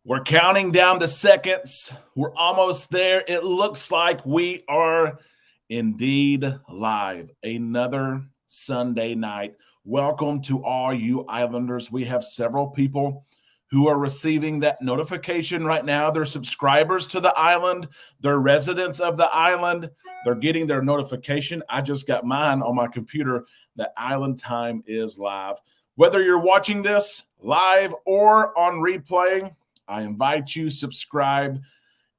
We're counting down the seconds. We're almost there. It looks like we are indeed live. Another Sunday night. Welcome to all you Islanders. We have several people who are receiving that notification right now. They're subscribers to the island. They're residents of the island. They're getting their notification. I just got mine on my computer that Island Time is live. Whether you're watching this live or on replay, I invite you, subscribe,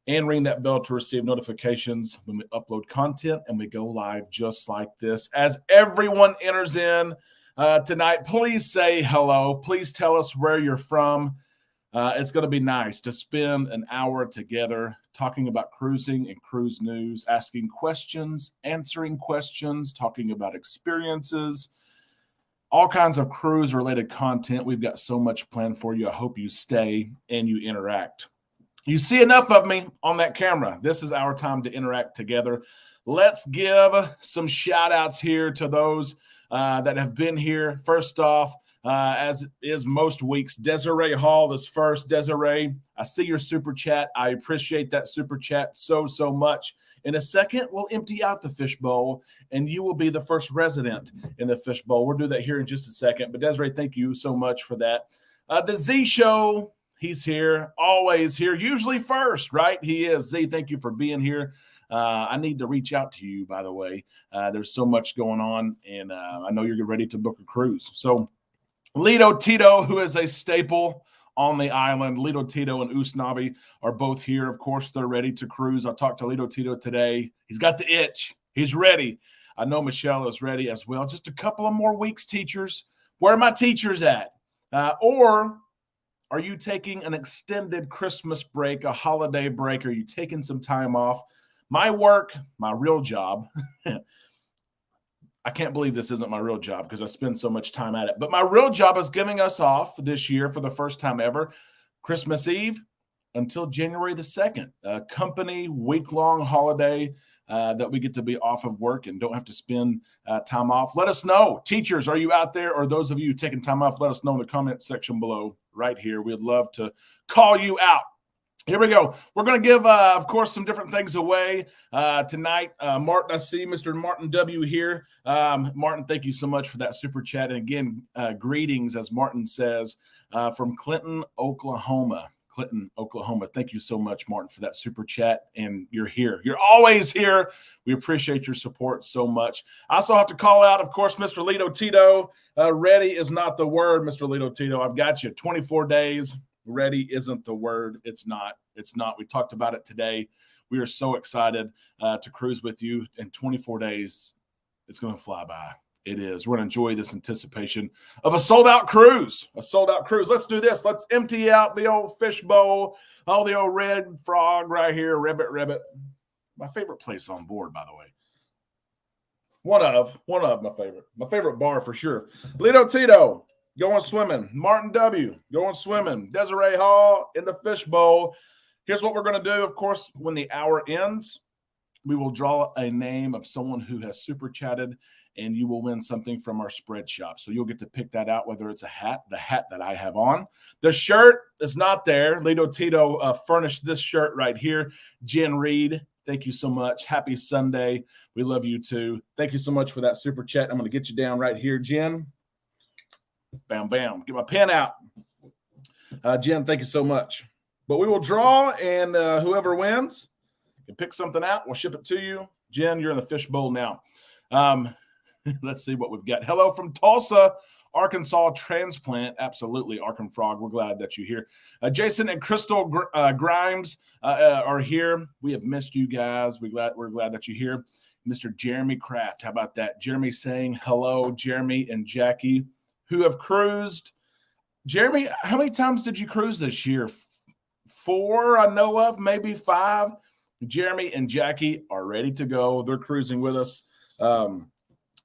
and ring that bell to receive notifications when we upload content and we go live just like this. As everyone enters in tonight, please say hello. Please tell us where you're from. It's going to be nice to spend an hour together talking about cruising and cruise news, asking questions, answering questions, talking about experiences, all kinds of cruise-related content. We've got so much planned for you. I hope you stay and you interact. You see enough of me on that camera. This is our time to interact together. Let's give some shout-outs here to those that have been here. First off, as is most weeks, Desiree Hall is first. Desiree, I see your super chat. I appreciate that super chat so much. In a second, we'll empty out the fishbowl, and you will be the first resident in the fishbowl. We'll do that here in just a second. But Desiree, thank you so much for that. The Z Show, he's here, always here, usually first, right? He is. Z, thank you for being here. I need to reach out to you, by the way. There's so much going on, and I know you're ready to book a cruise. So Lido Tito, who is a staple on the island. Lido Tito and Usnavi are both here. Of course, they're ready to cruise. I talked to Lido Tito today. He's got the itch. He's ready. I know Michelle is ready as well. Just a couple of more weeks, teachers. Where are my teachers at? Or are you taking an extended Christmas break, a holiday break? Are you taking some time off? My work, my real job, I can't believe this isn't my real job because I spend so much time at it. But my real job is giving us off this year for the first time ever, Christmas Eve until January the 2nd, a company week-long holiday that we get to be off of work and don't have to spend time off. Let us know. Teachers, are you out there? Or those of you taking time off, let us know in the comment section below right here. We'd love to call you out. Here we go. We're going to give, of course, some different things away tonight. Martin, I see Mr. Martin W. here. Martin, thank you so much for that super chat. And again, greetings, as Martin says, from Clinton, Oklahoma. Clinton, Oklahoma. Thank you so much, Martin, for that super chat. And you're here. You're always here. We appreciate your support so much. I also have to call out, of course, Mr. Lido Tito. Ready is not the word, Mr. Lido Tito. I've got you. 24 days. Ready isn't the word. It's not. We talked about it today. We are so excited to cruise with you in 24 days. It's going to fly by. It is. We're going to enjoy this anticipation of a sold-out cruise. Let's do this. Let's empty out the old fishbowl. Oh, the old red frog right here. Ribbit. My favorite place on board, by the way. One of my favorite. My favorite bar for sure. Lido Tito. Going swimming. Martin W. going swimming. Desiree Hall in the fishbowl. Here's what we're going to do. Of course, when the hour ends, we will draw a name of someone who has super chatted, and you will win something from our spread shop. So you'll get to pick that out, whether it's a hat, the hat that I have on. The shirt is not there. Lido Tito furnished this shirt right here. Jen Reed, thank you so much. Happy Sunday. We love you too. Thank you so much for that super chat. I'm going to get you down right here, Jen. Bam, bam. Get my pen out. Jen, thank you so much. But we will draw, and whoever wins can pick something out. We'll ship it to you. Jen, you're in the fishbowl now. Let's see what we've got. Hello from Tulsa, Arkansas transplant. Absolutely, Arkham Frog. We're glad that you're here. Jason and Crystal Grimes are here. We have missed you guys. We're glad that you're here. Mr. Jeremy Kraft. How about that? Jeremy saying hello. Jeremy and Jackie, who have cruised. Jeremy, how many times did you cruise this year? 4 I know of, maybe 5. Jeremy and Jackie are ready to go. They're cruising with us.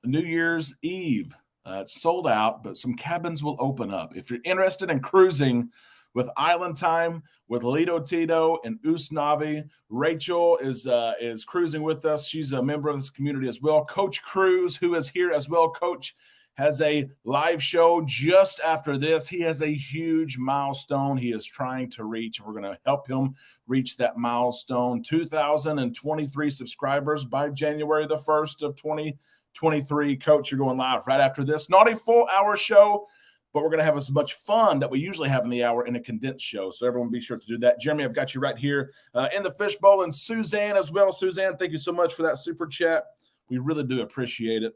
New Year's Eve. It's sold out, but some cabins will open up. If you're interested in cruising with Island Time, with Lido Tito and Usnavi, Rachel is cruising with us. She's a member of this community as well. Coach Cruz, who is here as well. Coach, has a live show just after this. He has a huge milestone he is trying to reach. We're going to help him reach that milestone, 2,023 subscribers by January the 1st of 2023. Coach, you're going live right after this. Not a full hour show, but we're going to have as much fun that we usually have in the hour in a condensed show. So everyone be sure to do that. Jeremy, I've got you right here in the fishbowl, and Suzanne as well. Suzanne, thank you so much for that super chat. We really do appreciate it.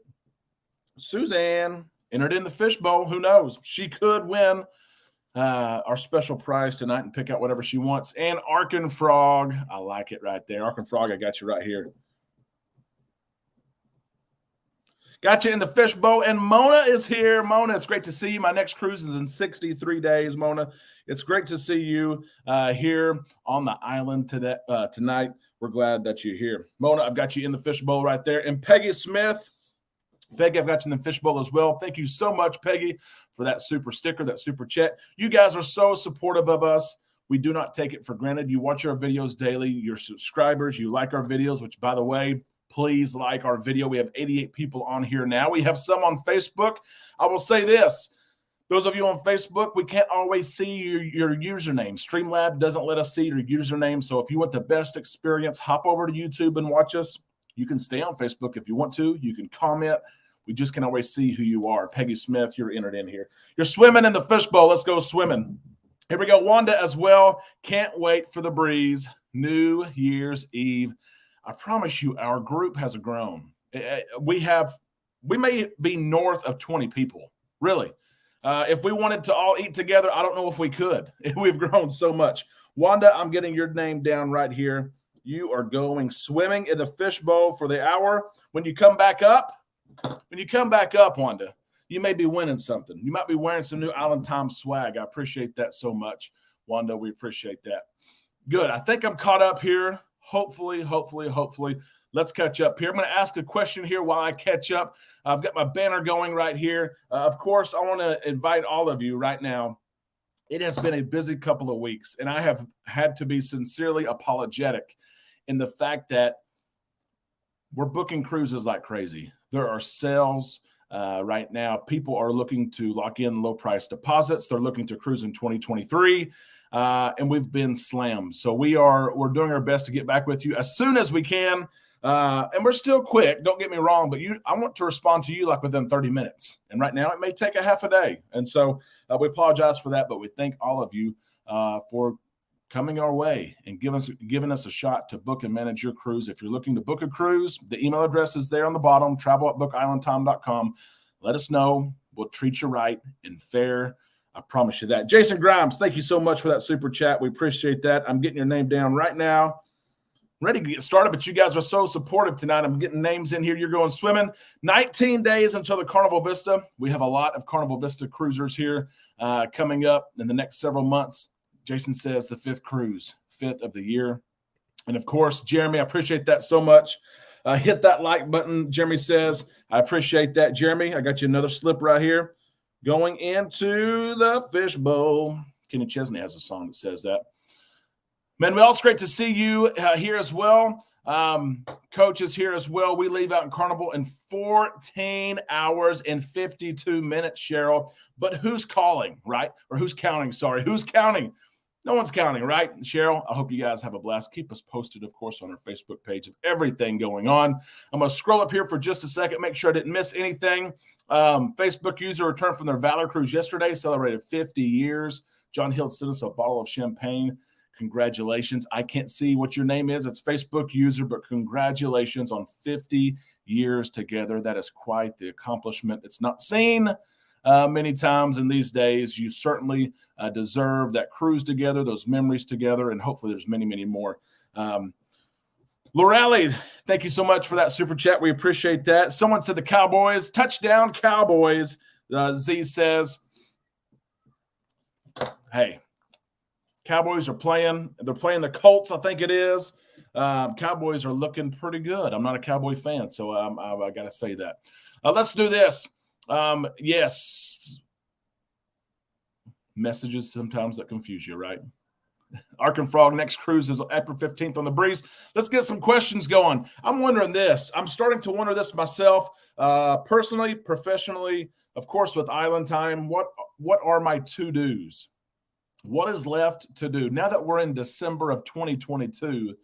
Suzanne entered in the fishbowl. Who knows? She could win our special prize tonight and pick out whatever she wants. And Arkin Frog, I like it right there. Arkin Frog, I got you right here. Got you in the fishbowl, and Mona is here. Mona, it's great to see you. My next cruise is in 63 days, Mona. It's great to see you here on the island tonight. We're glad that you're here. Mona, I've got you in the fishbowl right there. And Peggy Smith, Peggy, I've got you in the fishbowl as well. Thank you so much, Peggy, for that super sticker, that super chat. You guys are so supportive of us. We do not take it for granted. You watch our videos daily. You're subscribers. You like our videos, which, by the way, please like our video. We have 88 people on here now. We have some on Facebook. I will say this. Those of you on Facebook, we can't always see your username. Streamlab doesn't let us see your username. So if you want the best experience, hop over to YouTube and watch us. You can stay on Facebook if you want to. You can comment. We just can always see who you are. Peggy Smith, you're entered in here. You're swimming in the fishbowl. Let's go swimming. Here we go. Wanda as well. Can't wait for the breeze. New Year's Eve. I promise you, our group has grown. We may be north of 20 people, really. If we wanted to all eat together, I don't know if we could. We've grown so much. Wanda, I'm getting your name down right here. You are going swimming in the fishbowl for the hour. When you come back up, Wanda, you may be winning something. You might be wearing some new Island Time swag. I appreciate that so much, Wanda. We appreciate that. Good. I think I'm caught up here. Hopefully. Let's catch up here. I'm going to ask a question here while I catch up. I've got my banner going right here. Of course, I want to invite all of you right now. It has been a busy couple of weeks, and I have had to be sincerely apologetic in the fact that we're booking cruises like crazy. There are sales right now. People are looking to lock in low-price deposits. They're looking to cruise in 2023. And we've been slammed. So we're doing our best to get back with you as soon as we can. And we're still quick. Don't get me wrong, but I want to respond to you like within 30 minutes. And right now it may take a half a day. And so we apologize for that, but we thank all of you for coming our way and giving us a shot to book and manage your cruise. If you're looking to book a cruise, the email address is there on the bottom, travel@bookislandtime.com. Let us know. We'll treat you right and fair. I promise you that. Jason Grimes, thank you so much for that super chat. We appreciate that. I'm getting your name down right now. Ready to get started, but you guys are so supportive tonight. I'm getting names in here. You're going swimming. 19 days until the Carnival Vista. We have a lot of Carnival Vista cruisers here coming up in the next several months. Jason says the fifth cruise, fifth of the year. And, of course, Jeremy, I appreciate that so much. Hit that like button, Jeremy says. I appreciate that, Jeremy. I got you another slip right here. Going into the fishbowl. Kenny Chesney has a song that says that. Manuel, it's great to see you here as well. Coach is here as well. We leave out in Carnival in 14 hours and 52 minutes, Cheryl. But who's calling, right? Or who's counting? Sorry, who's counting? No one's counting, right? Cheryl, I hope you guys have a blast. Keep us posted, of course, on our Facebook page of everything going on. I'm going to scroll up here for just a second, make sure I didn't miss anything. Facebook user returned from their Valor Cruise yesterday, celebrated 50 years. John Hill sent us a bottle of champagne. Congratulations. I can't see what your name is. It's Facebook user, but congratulations on 50 years together. That is quite the accomplishment. It's not seen many times in these days. You certainly deserve that cruise together, those memories together, and hopefully there's many, many more. Lorelli, thank you so much for that super chat. We appreciate that. Someone said the Cowboys, touchdown Cowboys. Z says, hey, Cowboys are playing. They're playing the Colts, I think it is. Cowboys are looking pretty good. I'm not a Cowboy fan, so I got to say that. Let's do this. Yes. Messages sometimes that confuse you, right? Ark and Frog next cruise is April 15th on the breeze. Let's get some questions going. I'm wondering this. I'm starting to wonder this myself, personally, professionally, of course, with Island Time. What are my to-dos? What is left to do now that we're in December of 2022,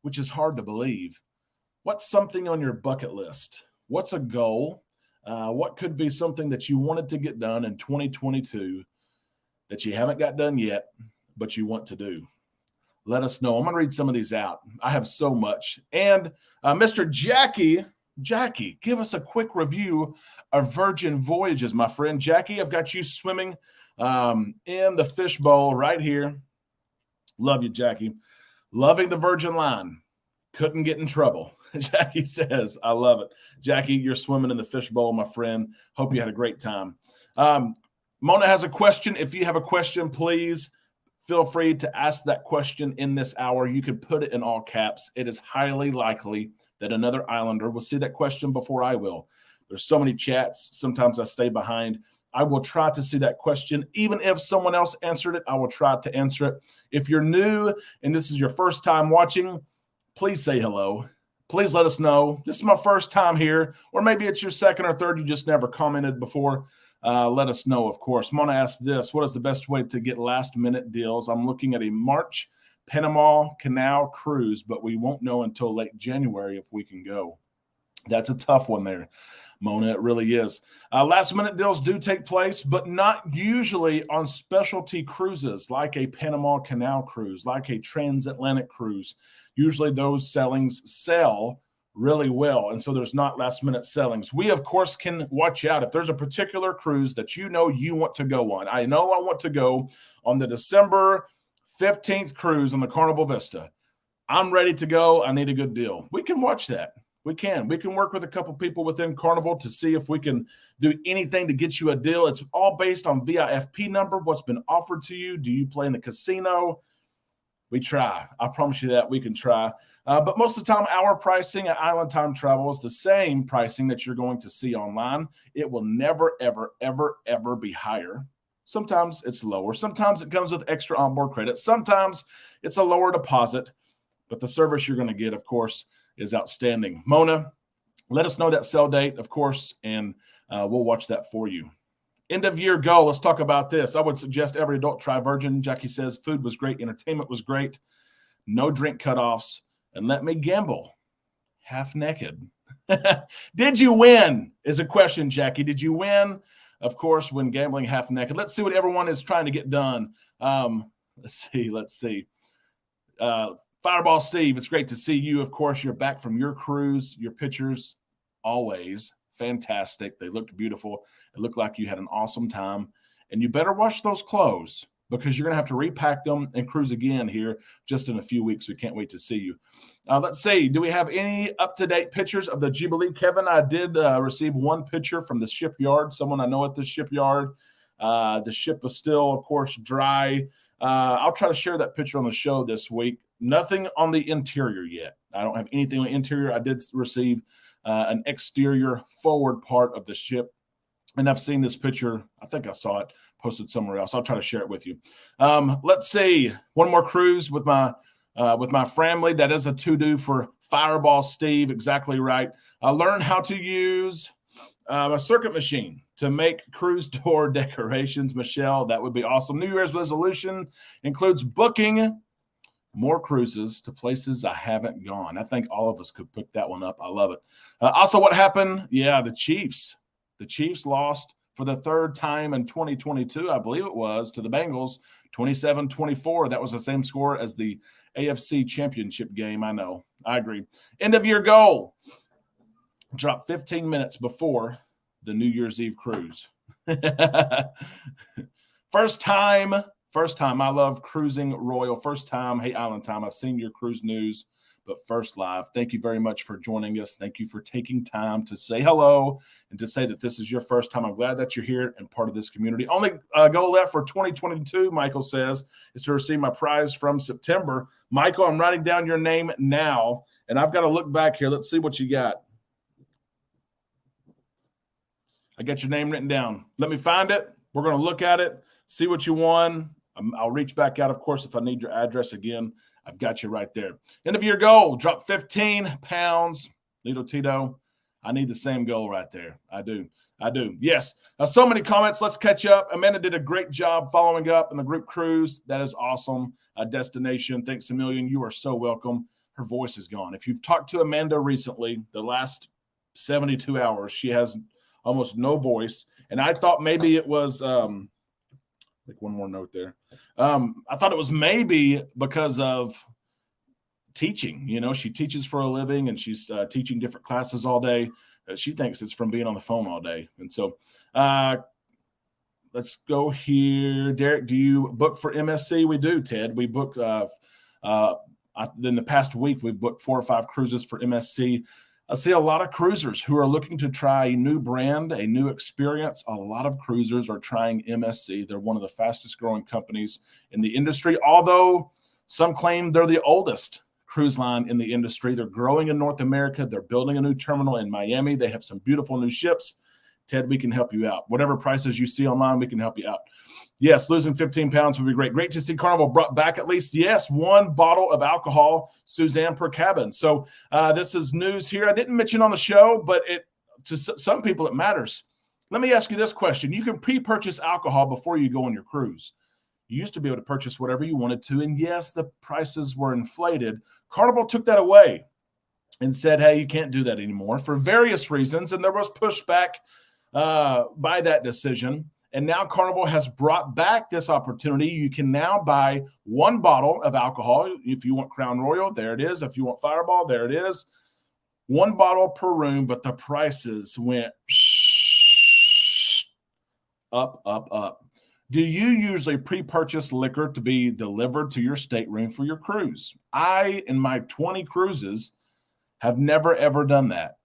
which is hard to believe? What's something on your bucket list? What's a goal? What could be something that you wanted to get done in 2022 that you haven't got done yet, but you want to do? Let us know. I'm going to read some of these out. I have so much. And Mr. Jackie, give us a quick review of Virgin Voyages, my friend. Jackie, I've got you swimming in the fishbowl right here. Love you, Jackie. Loving the Virgin line. Couldn't get in trouble. Jackie says, I love it. Jackie, you're swimming in the fishbowl, my friend. Hope you had a great time. Mona has a question. If you have a question, please feel free to ask that question in this hour. You could put it in all caps. It is highly likely that another Islander will see that question before I will. There's so many chats. Sometimes I stay behind. I will try to see that question. Even if someone else answered it, I will try to answer it. If you're new and this is your first time watching, please say hello. Please let us know. This is my first time here, or maybe it's your second or third. You just never commented before. Let us know, of course. I'm going to ask this. What is the best way to get last-minute deals? I'm looking at a March Panama Canal cruise, but we won't know until late January if we can go. That's a tough one there, Mona. It really is. Last-minute deals do take place, but not usually on specialty cruises like a Panama Canal cruise, like a transatlantic cruise. Usually those sellings sell really well, and so there's not last-minute sellings. We, of course, can watch out. If there's a particular cruise that you know you want to go on, I know I want to go on the December 15th cruise on the Carnival Vista. I'm ready to go. I need a good deal. We can watch that. We can work with a couple people within Carnival to see if we can do anything to get you a deal. It's all based on VIFP number, what's been offered to you. Do you play in the casino? We try. I promise you that we can try. But most of the time, our pricing at Island Time Travel is the same pricing that you're going to see online. It will never, ever, ever, ever be higher. Sometimes it's lower. Sometimes it comes with extra onboard credit. Sometimes it's a lower deposit. But the service you're going to get, of course, is outstanding. Mona, let us know that sell date, of course, and we'll watch that for you. End of year goal. Let's talk about this. I would suggest every adult try Virgin. Jackie says food was great. Entertainment was great. No drink cutoffs. And let me gamble. Half naked. Did you win? Is a question, Jackie. Did you win? Of course, when gambling half naked. Let's see what everyone is trying to get done. Let's see. Fireball Steve, it's great to see you. Of course, you're back from your cruise. Your pictures, always fantastic. They looked beautiful. It looked like you had an awesome time. And you better wash those clothes because you're going to have to repack them and cruise again here just in a few weeks. We can't wait to see you. Let's see. Do we have any up-to-date pictures of the Jubilee? Kevin, I did receive one picture from the shipyard, someone I know at the shipyard. The ship is still, of course, dry. I'll try to share that picture on the show this week. Nothing on the interior yet. I don't have anything on the interior. I did receive an exterior forward part of the ship, and I've seen this picture. I think I saw it posted somewhere else. I'll try to share it with you. Let's see. One more cruise with my family. That is a to-do for Fireball Steve. Exactly right. Learn how to use a circuit machine to make cruise door decorations. Michelle, that would be awesome. New Year's resolution includes booking more cruises to places I haven't gone. I think all of us could pick that one up. I love it. Also, what happened? Yeah, the Chiefs. The Chiefs lost for the third time in 2022, I believe it was, to the Bengals, 27-24. That was the same score as the AFC Championship game. I know. I agree. End of year goal. Drop 15 minutes before the New Year's Eve cruise. First time. I love cruising royal. First time. Hey, Island Time. I've seen your cruise news, but first live. Thank you very much for joining us. Thank you for taking time to say hello and to say that this is your first time. I'm glad that you're here and part of this community. Only goal left for 2022, Michael says, is to receive my prize from September. Michael, I'm writing down your name now, and I've got to look back here. Let's see what you got. I got your name written down. Let me find it. We're going to look at it, see what you won. I'll reach back out, of course, if I need your address again. I've got you right there. End of year goal, drop 15 pounds. Lito Tito, I need the same goal right there. I do. Yes. So many comments. Let's catch up. Amanda did a great job following up in the group cruise. That is awesome. Destination. Thanks a million. You are so welcome. Her voice is gone. If you've talked to Amanda recently, the last 72 hours, she has almost no voice. And I thought maybe it was like one more note there. I thought it was maybe because of teaching. She teaches for a living and she's teaching different classes all day. She thinks it's from being on the phone all day. And so let's go here. Derek, do you book for MSC? We do, Ted. We book in the past week, we've booked 4 or 5 cruises for MSC. I see a lot of cruisers who are looking to try a new brand, a new experience. A lot of cruisers are trying MSC. They're one of the fastest growing companies in the industry, although some claim they're the oldest cruise line in the industry. They're growing in North America. They're building a new terminal in Miami. They have some beautiful new ships. Ted, we can help you out. Whatever prices you see online, we can help you out. Yes, losing 15 pounds would be great. Great to see Carnival brought back at least, yes, 1 bottle of alcohol, Suzanne, per cabin. So this is news here. I didn't mention on the show, but to some people it matters. Let me ask you this question. You can pre-purchase alcohol before you go on your cruise. You used to be able to purchase whatever you wanted to, and yes, the prices were inflated. Carnival took that away and said, hey, you can't do that anymore for various reasons, and there was pushback by that decision. And now Carnival has brought back this opportunity. You can now buy 1 bottle of alcohol. If you want Crown Royal, there it is. If you want Fireball, there it is. 1 bottle per room, but the prices went up, up, up. Do you usually pre-purchase liquor to be delivered to your stateroom for your cruise? I, in my 20 cruises, have never, ever done that.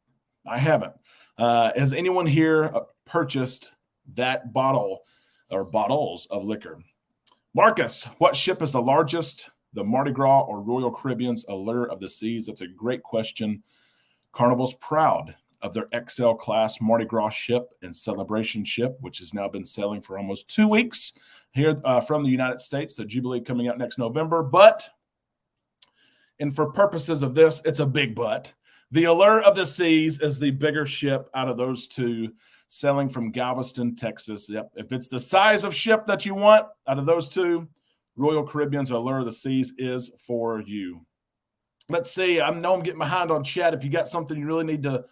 I haven't. Has anyone here purchased that bottle or bottles of liquor? Marcus, what ship is the largest, the Mardi Gras or Royal Caribbean's Allure of the Seas? That's a great question. Carnival's proud of their XL class Mardi Gras ship and celebration ship, which has now been sailing for almost 2 weeks here from the United States, the Jubilee coming out next November. And for purposes of this, it's a big but. The Allure of the Seas is the bigger ship out of those 2, sailing from Galveston, Texas. Yep. If it's the size of ship that you want out of those 2, Royal Caribbean's Allure of the Seas is for you. Let's see. I know I'm getting behind on chat. If you got something you really need to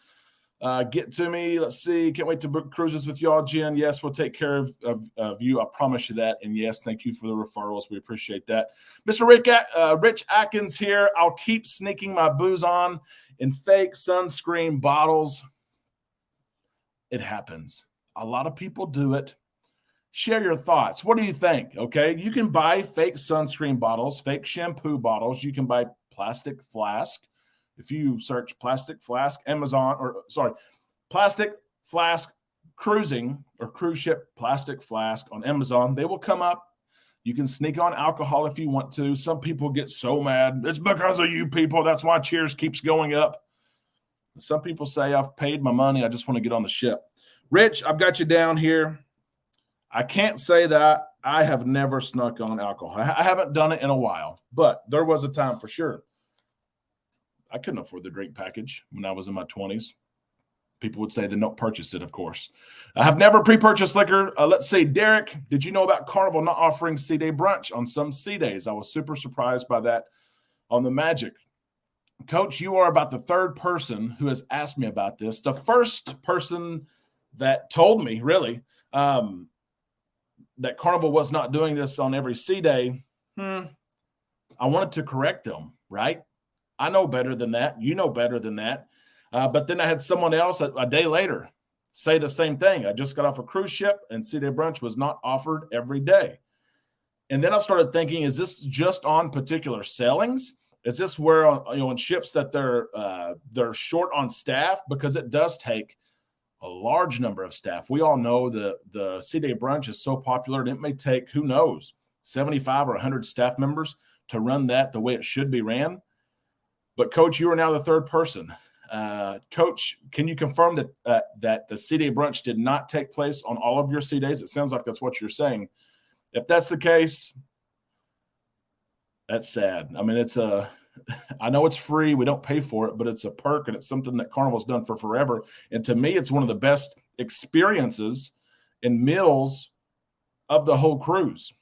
get to me, let's see. Can't wait to book cruises with y'all, Jen. Yes, we'll take care of you. I promise you that. And yes, thank you for the referrals. We appreciate that. Mr. Rich Atkins here. I'll keep sneaking my booze on in fake sunscreen bottles. It happens. A lot of people do it. Share your thoughts. What do you think? Okay. You can buy fake sunscreen bottles, fake shampoo bottles. You can buy plastic flask. If you search plastic flask, plastic flask cruising or cruise ship plastic flask on Amazon, they will come up. You can sneak on alcohol if you want to. Some people get so mad. It's because of you people. That's why Cheers keeps going up. Some people say, I've paid my money. I just want to get on the ship. Rich, I've got you down here. I can't say that I have never snuck on alcohol. I haven't done it in a while, but there was a time for sure. I couldn't afford the drink package when I was in my 20s. People would say then don't purchase it, of course. I have never pre-purchased liquor. Let's say, Derek, did you know about Carnival not offering sea day brunch on some sea days? I was super surprised by that on the Magic. Coach, you are about the 3rd person who has asked me about this. The first person that told me, really, that Carnival was not doing this on every sea day, I wanted to correct them, right? I know better than that. You know better than that. But then I had someone else a day later say the same thing. I just got off a cruise ship and sea day brunch was not offered every day. And then I started thinking, is this just on particular sailings? Is this where, on ships that they're short on staff? Because it does take a large number of staff. We all know the sea day brunch is so popular, and it may take, who knows, 75 or 100 staff members to run that the way it should be ran. But, Coach, you are now the 3rd person. Coach, can you confirm that the sea day brunch did not take place on all of your sea days? It sounds like that's what you're saying. If that's the case, That's sad. I mean, I know it's free. We don't pay for it, but it's a perk, and it's something that Carnival's done for forever. And to me, it's one of the best experiences and meals of the whole cruise.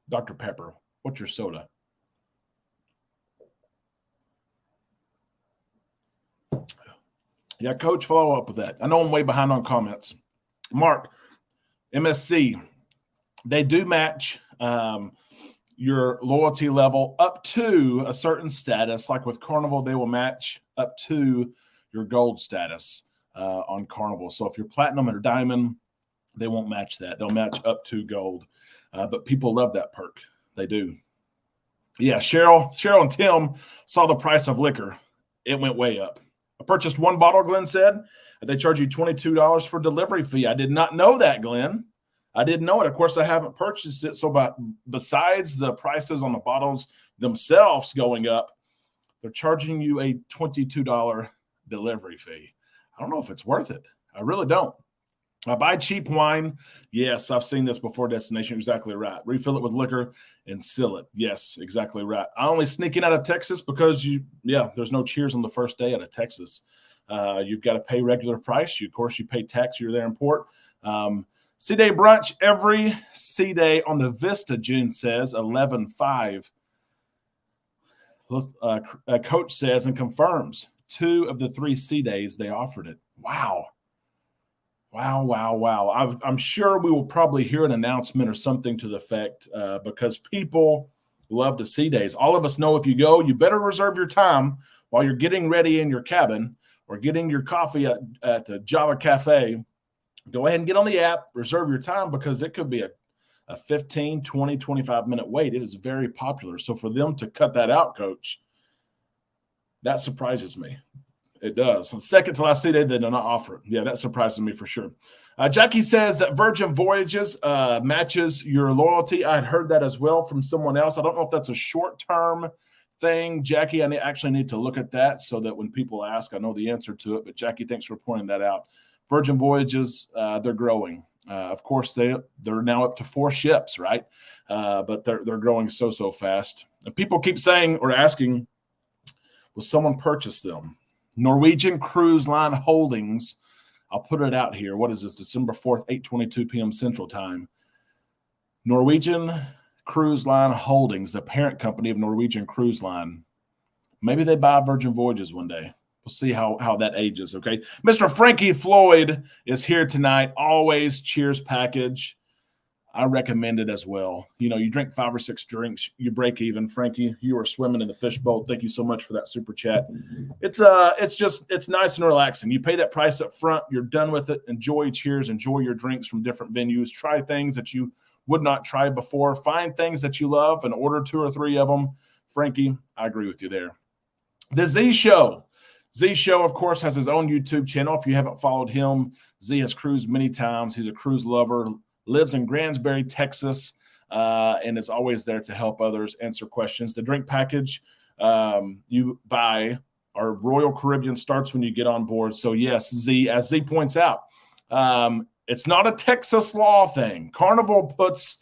Dr. Pepper, what's your soda? Yeah, Coach, follow up with that. I know I'm way behind on comments. Mark, MSC, they do match your loyalty level up to a certain status. Like with Carnival, they will match up to your gold status on Carnival. So if you're platinum or diamond, they won't match that. They'll match up to gold. But people love that perk. They do. Yeah, Cheryl and Tim saw the price of liquor. It went way up. I purchased one bottle, Glenn said. They charge you $22 for delivery fee. I did not know that, Glenn. I didn't know it. Of course, I haven't purchased it. So besides the prices on the bottles themselves going up, they're charging you a $22 delivery fee. I don't know if it's worth it. I really don't. I buy cheap wine. Yes, I've seen this before. Destination, exactly right. Refill it with liquor and seal it. Yes, exactly right. I only sneak in out of Texas because there's no cheers on the first day out of Texas. You've got to pay regular price. Of course, you pay tax. You're there in port. Sea Day brunch every Sea Day on the Vista, June says, 11/5. Coach says and confirms 2 of the 3 Sea Days they offered it. Wow. I'm sure we will probably hear an announcement or something to the effect because people love the Sea Days. All of us know if you go, you better reserve your time while you're getting ready in your cabin or getting your coffee at the Java Cafe. Go ahead and get on the app, reserve your time because it could be a 15, 20, 25-minute wait. It is very popular. So for them to cut that out, Coach, that surprises me. It does. Second to last Sea Day, they do not offer it. Yeah, that surprises me for sure. Jackie says that Virgin Voyages matches your loyalty. I had heard that as well from someone else. I don't know if that's a short-term thing. Jackie, I actually need to look at that so that when people ask, I know the answer to it. But Jackie, thanks for pointing that out. Virgin Voyages, they're growing. Of course, they're now up to 4 ships, right? But they're growing so fast. And people keep saying or asking, will someone purchase them? Norwegian Cruise Line Holdings. I'll put it out here. What is this? December 4th, 8:22 p.m. Central Time. Norwegian Cruise Line Holdings, the parent company of Norwegian Cruise Line. Maybe they buy Virgin Voyages one day. We'll see how that ages, okay? Mr. Frankie Floyd is here tonight. Always cheers package. I recommend it as well. You drink 5 or 6 drinks, you break even. Frankie, you are swimming in the fishbowl. Thank you so much for that super chat. It's nice and relaxing. You pay that price up front. You're done with it. Enjoy cheers. Enjoy your drinks from different venues. Try things that you would not try before. Find things that you love and order 2 or 3 of them. Frankie, I agree with you there. The Z Show. Z Show, of course, has his own YouTube channel. If you haven't followed him, Z has cruised many times. He's a cruise lover, lives in Granbury, Texas, and is always there to help others answer questions. The drink package you buy, our Royal Caribbean starts when you get on board. So, yes, Z, as Z points out, it's not a Texas law thing. Carnival puts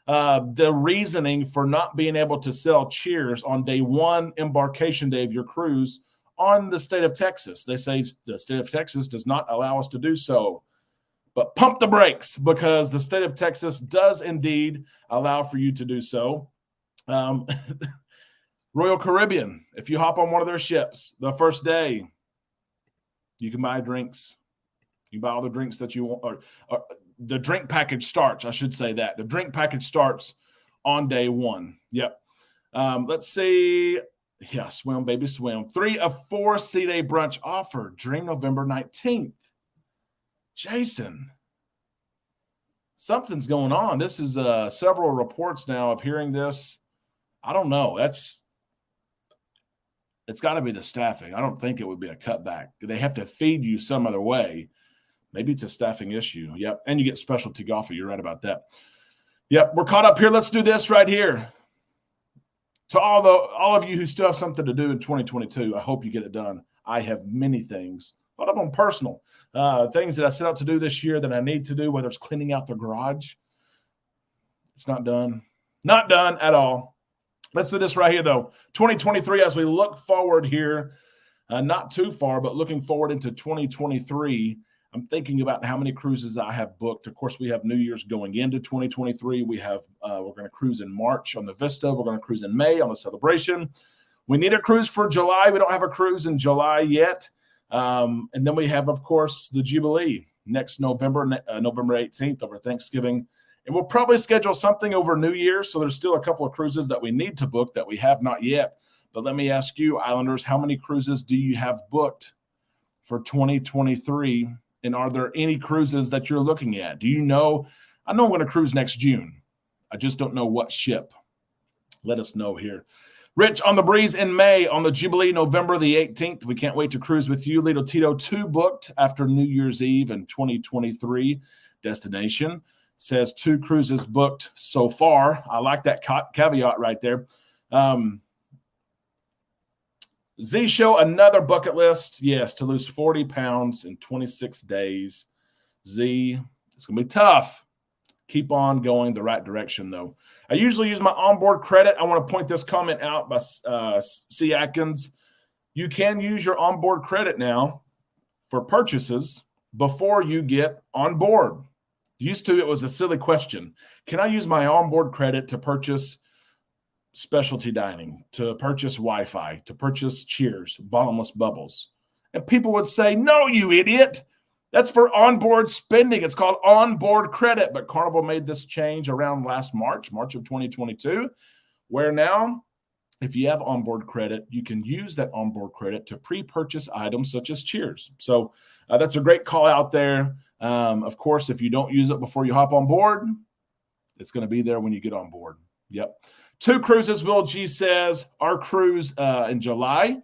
the reasoning for not being able to sell cheers on day 1, embarkation day of your cruise, on the state of Texas. They say the state of Texas does not allow us to do so. But pump the brakes because the state of Texas does indeed allow for you to do so. Royal Caribbean, if you hop on one of their ships, the first day, you can buy drinks. You buy all the drinks that you want. Or the drink package starts, I should say that. The drink package starts on day 1. Yep. Let's see. Yeah, swim, baby, swim. 3 of 4 Sea Day brunch offer. Dream November 19th. Jason, something's going on. This is several reports now of hearing this. I don't know. It's got to be the staffing. I don't think it would be a cutback. They have to feed you some other way. Maybe it's a staffing issue. Yep. And you get specialty coffee. You're right about that. Yep. We're caught up here. Let's do this right here. To all of you who still have something to do in 2022, I hope you get it done. I have many things. A lot of them personal. Things that I set out to do this year that I need to do, whether it's cleaning out the garage. It's not done. Not done at all. Let's do this right here, though. 2023, as we look forward here, not too far, but looking forward into 2023, I'm thinking about how many cruises I have booked. Of course, we have New Year's going into 2023. We're going to cruise in March on the Vista. We're going to cruise in May on the Celebration. We need a cruise for July. We don't have a cruise in July yet. And then we have, of course, the Jubilee next November 18th over Thanksgiving. And we'll probably schedule something over New Year's. So there's still a couple of cruises that we need to book that we have not yet. But let me ask you, Islanders, how many cruises do you have booked for 2023? And are there any cruises that you're looking at? Do you know? I know I'm going to cruise next June. I just don't know what ship. Let us know here. Rich on the Breeze in May, on the Jubilee November the 18th. We can't wait to cruise with you. Lito Tito, 2 booked after New Year's Eve in 2023 destination. Says 2 cruises booked so far. I like that caveat right there. Z Show, another bucket list. Yes, to lose 40 pounds in 26 days. Z, it's going to be tough. Keep on going the right direction, though. I usually use my onboard credit. I want to point this comment out by C. Atkins. You can use your onboard credit now for purchases before you get on board. Used to, it was a silly question. Can I use my onboard credit to purchase specialty dining, to purchase Wi-Fi, to purchase Cheers, bottomless bubbles? And people would say, no, you idiot. That's for onboard spending. It's called onboard credit. But Carnival made this change around last March of 2022, where now if you have onboard credit, you can use that onboard credit to pre-purchase items such as Cheers. So that's a great call out there. Of course, if you don't use it before you hop on board, it's going to be there when you get on board. Yep. 2 cruises, Will G says. Our cruise in July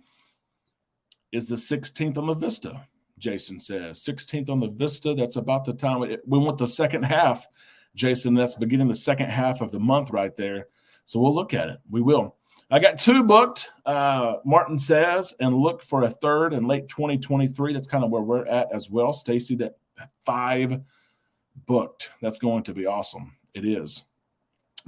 is the 16th on the Vista, Jason says. 16th on the Vista. That's about the time. We want the second half, Jason. That's beginning the second half of the month right there. So we'll look at it. We will. I got 2 booked, Martin says, and look for a third in late 2023. That's kind of where we're at as well. Stacy, that 5 booked. That's going to be awesome. It is.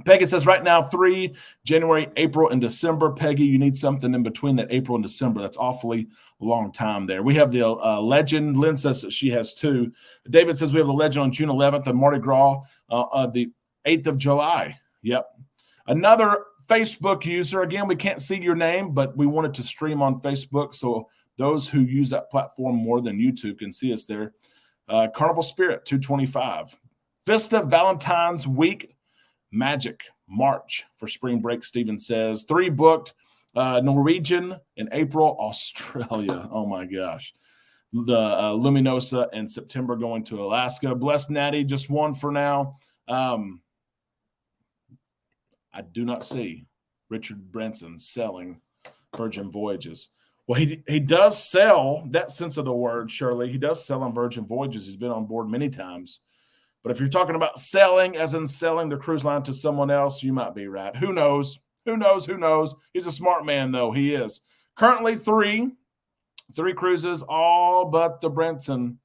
Peggy says right now 3, January, April, and December. Peggy, you need something in between that April and December. That's awfully long time there. We have the Legend. Lynn says that she has 2. David says we have the Legend on June 11th and Mardi Gras the 8th of July. Yep. Another Facebook user. Again, we can't see your name, but we wanted to stream on Facebook, so those who use that platform more than YouTube can see us there. Carnival Spirit, 225. Vista Valentine's Week Magic March for spring break, Steven says. 3 booked. Norwegian in April, Australia. Oh, my gosh. The Luminosa in September going to Alaska. Blessed Natty, just 1 for now. I do not see Richard Branson selling Virgin Voyages. Well, he does sell, that sense of the word, Shirley. He does sell on Virgin Voyages. He's been on board many times. But if you're talking about selling, as in selling the cruise line to someone else, you might be right. Who knows? Who knows? Who knows? He's a smart man, though. He is. Currently 3 cruises, all but the Branson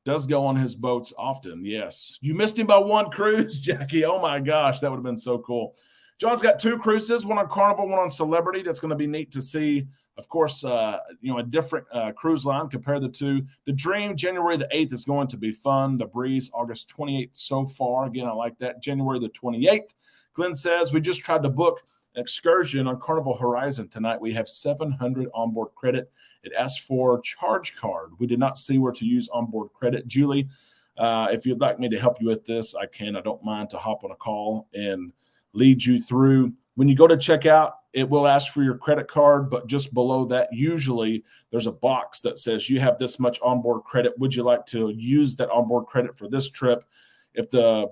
does go on his boats often. Yes. You missed him by 1 cruise, Jackie. Oh, my gosh. That would have been so cool. John's got 2 cruises, 1 on Carnival, 1 on Celebrity. That's going to be neat to see, of course, a different cruise line. Compare the 2. The Dream, January the 8th, is going to be fun. The Breeze, August 28th so far. Again, I like that. January the 28th. Glenn says, we just tried to book an excursion on Carnival Horizon tonight. We have 700 onboard credit. It asks for charge card. We did not see where to use onboard credit. Julie, if you'd like me to help you with this, I can. I don't mind to hop on a call and lead you through. When you go to checkout, it will ask for your credit card, but just below that, usually there's a box that says you have this much onboard credit. Would you like to use that onboard credit for this trip? If the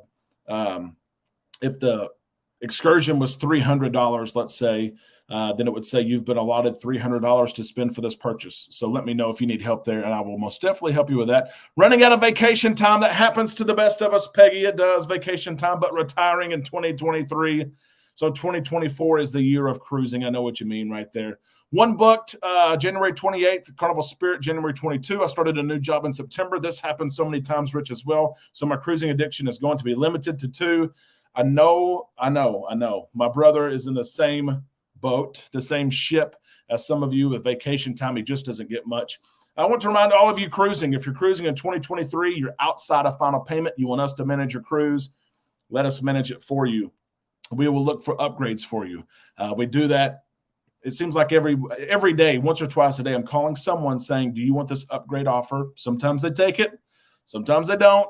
excursion was $300, let's say, then it would say you've been allotted $300 to spend for this purchase. So let me know if you need help there, and I will most definitely help you with that. Running out of vacation time, that happens to the best of us, Peggy. It does, vacation time, but retiring in 2023. So 2024 is the year of cruising. I know what you mean right there. 1 booked January 28th, Carnival Spirit, January 22. I started a new job in September. This happens so many times, Rich, as well. So my cruising addiction is going to be limited to 2. I know. My brother is in the same boat, the same ship as some of you. With vacation time, he just doesn't get much. I want to remind all of you cruising, if you're cruising in 2023, you're outside of final payment, you want us to manage your cruise, let us manage it for you. We will look for upgrades for you. We do that. It seems like every day, once or twice a day, I'm calling someone saying, do you want this upgrade offer? Sometimes they take it. Sometimes they don't.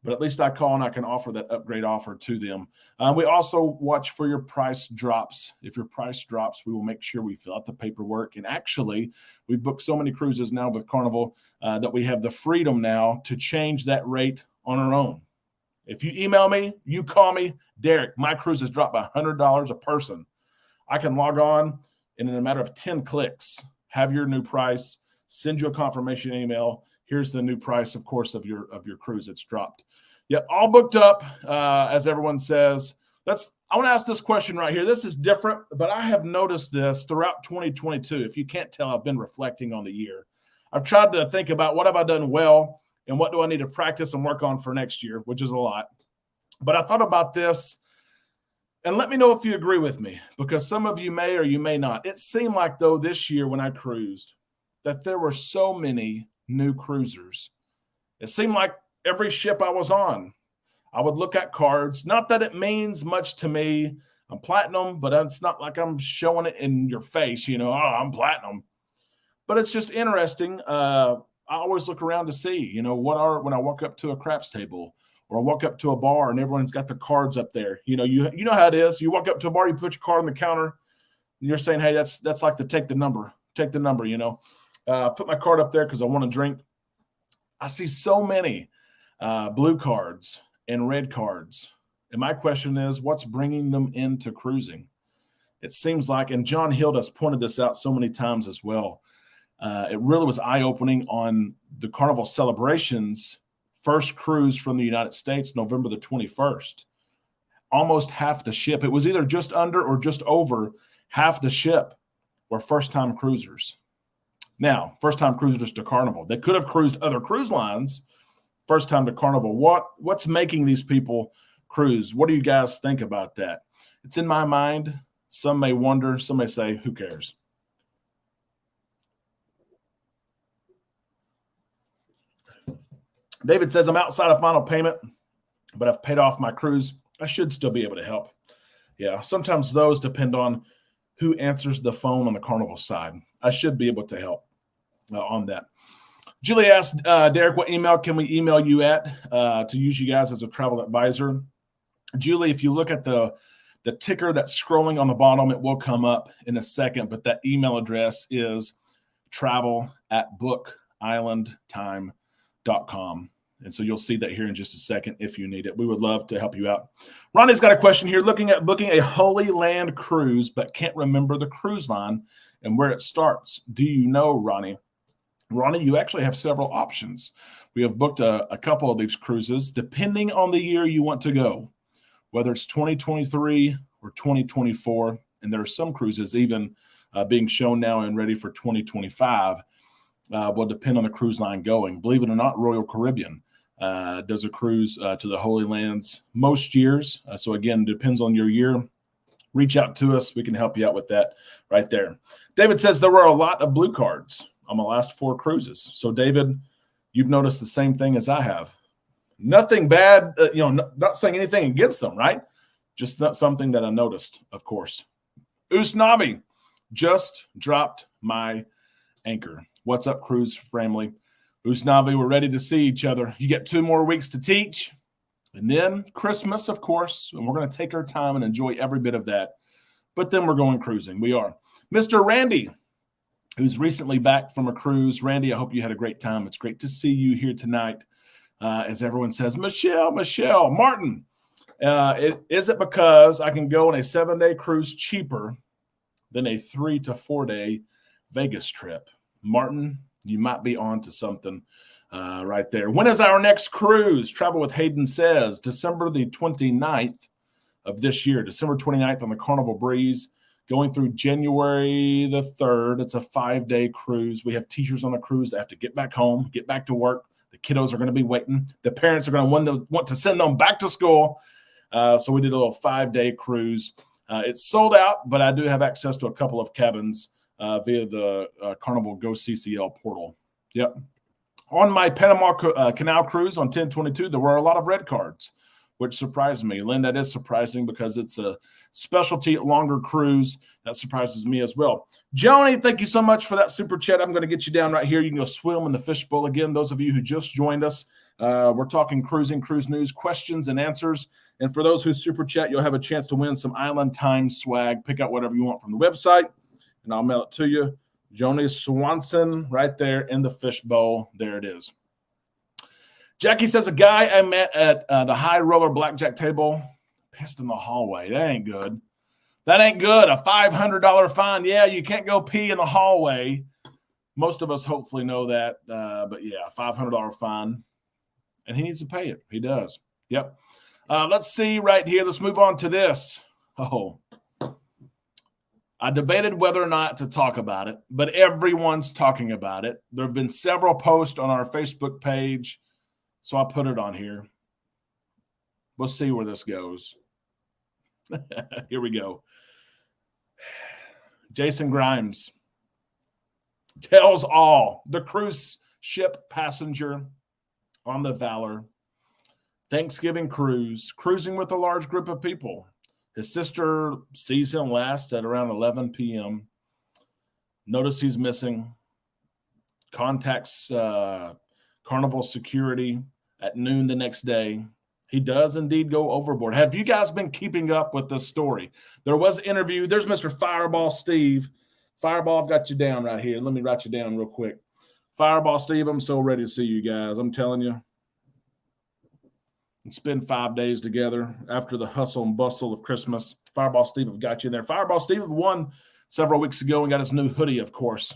But at least I call and I can offer that upgrade offer to them. We also watch for your price drops. If your price drops, we will make sure we fill out the paperwork. And actually, we've booked so many cruises now with Carnival that we have the freedom now to change that rate on our own. If you email me, you call me, Derek, my cruise has dropped by $100 a person. I can log on and in a matter of 10 clicks, have your new price, send you a confirmation email. Here's the new price, of course, of your cruise. It's dropped. Yep, all booked up, as everyone says. I want to ask this question right here. This is different, but I have noticed this throughout 2022. If you can't tell, I've been reflecting on the year. I've tried to think about what have I done well and what do I need to practice and work on for next year, which is a lot. But I thought about this. And let me know if you agree with me, because some of you may or you may not. It seemed like, though, this year when I cruised, that there were so many new cruisers. It seemed like every ship I was on, I would look at cards. Not that it means much to me. I'm platinum, but it's not like I'm showing it in your face, oh, I'm platinum. But it's just interesting. I always look around to see, when I walk up to a craps table, or I walk up to a bar and everyone's got the cards up there. You know how it is. You walk up to a bar, you put your card on the counter, and you're saying, hey, that's like to take the number. Take the number, Put my card up there because I want to drink. I see so many blue cards and red cards. And my question is, what's bringing them into cruising? It seems like, and John Hild has pointed this out so many times as well, it really was eye-opening on the Carnival Celebrations first cruise from the United States, November the 21st. Almost half the ship. It was either just under or just over half the ship were first-time cruisers. Now, first-time cruisers to Carnival. They could have cruised other cruise lines. First time to Carnival. What's making these people cruise? What do you guys think about that? It's in my mind. Some may wonder. Some may say, who cares? David says, I'm outside of final payment, but I've paid off my cruise. I should still be able to help. Yeah, sometimes those depend on who answers the phone on the Carnival side. I should be able to help on that. Julie asked, Derek, what email can we email you at to use you guys as a travel advisor? Julie, if you look at the ticker that's scrolling on the bottom, it will come up in a second, but that email address is travel@bookislandtime.com. And so you'll see that here in just a second if you need it. We would love to help you out. Ronnie's got a question here. Looking at booking a Holy Land cruise, but can't remember the cruise line and where it starts. Do you know, Ronnie? Ronnie, you actually have several options. We have booked a couple of these cruises, depending on the year you want to go, whether it's 2023 or 2024. And there are some cruises even being shown now and ready for 2025. Will depend on the cruise line going. Believe it or not, Royal Caribbean does a cruise to the Holy Lands most years. So again, depends on your year. Reach out to us. We can help you out with that right there. David says there were a lot of blue cards on my last 4 cruises. So David, you've noticed the same thing as I have. Nothing bad, not saying anything against them, right? Just not something that I noticed, of course. Usnavi, just dropped my anchor. What's up, cruise family? Usnavi, we're ready to see each other. You get 2 more weeks to teach. And then Christmas, of course. And we're going to take our time and enjoy every bit of that. But then we're going cruising. We are. Mr. Randy, who's recently back from a cruise. Randy, I hope you had a great time. It's great to see you here tonight. As everyone says, Michelle, Martin, is it because I can go on a 7-day cruise cheaper than a 3 to 4 day Vegas trip? Martin, you might be on to something right there. When is our next cruise? Travel with Hayden says December the 29th of this year, December 29th on the Carnival Breeze, going through January the 3rd. It's a 5-day cruise. We have teachers on the cruise that have to get back home, get back to work. The kiddos are going to be waiting. The parents are going to want to send them back to school. So we did a little 5-day cruise. It's sold out, but I do have access to a couple of cabins via the Carnival Go CCL portal. Yep. On my Panama Canal cruise on 10/22, there were a lot of red cards, which surprised me. Lynn, that is surprising because it's a specialty longer cruise. That surprises me as well. Joni, thank you so much for that super chat. I'm going to get you down right here. You can go swim in the fishbowl. Again, those of you who just joined us, we're talking cruising, cruise news, questions and answers. And for those who super chat, you'll have a chance to win some Island Time swag. Pick out whatever you want from the website, and I'll mail it to you. Joni Swanson right there in the fishbowl. There it is. Jackie says, a guy I met at the high roller blackjack table pissed in the hallway. That ain't good. That ain't good. A $500 fine. Yeah, you can't go pee in the hallway. Most of us hopefully know that. But yeah, $500 fine. And he needs to pay it. He does. Yep. Let's see right here. Let's move on to this. Oh, I debated whether or not to talk about it, but everyone's talking about it. There have been several posts on our Facebook page, so I put it on here. We'll see where this goes. Here we go. Jason Grimes tells all. The cruise ship passenger on the Valor, Thanksgiving cruise, cruising with a large group of people. His sister sees him last at around 11 p.m. Notice he's missing. Contacts Carnival security at noon the next day. He does indeed go overboard. Have you guys been keeping up with this story? There was an interview. There's Mr. Fireball Steve. Fireball, I've got you down right here. Let me write you down real quick. Fireball Steve, I'm so ready to see you guys. I'm telling you. And spend 5 days together after the hustle and bustle of Christmas. Fireball Steve have got you in there. Fireball Steve won several weeks ago and got his new hoodie, of course.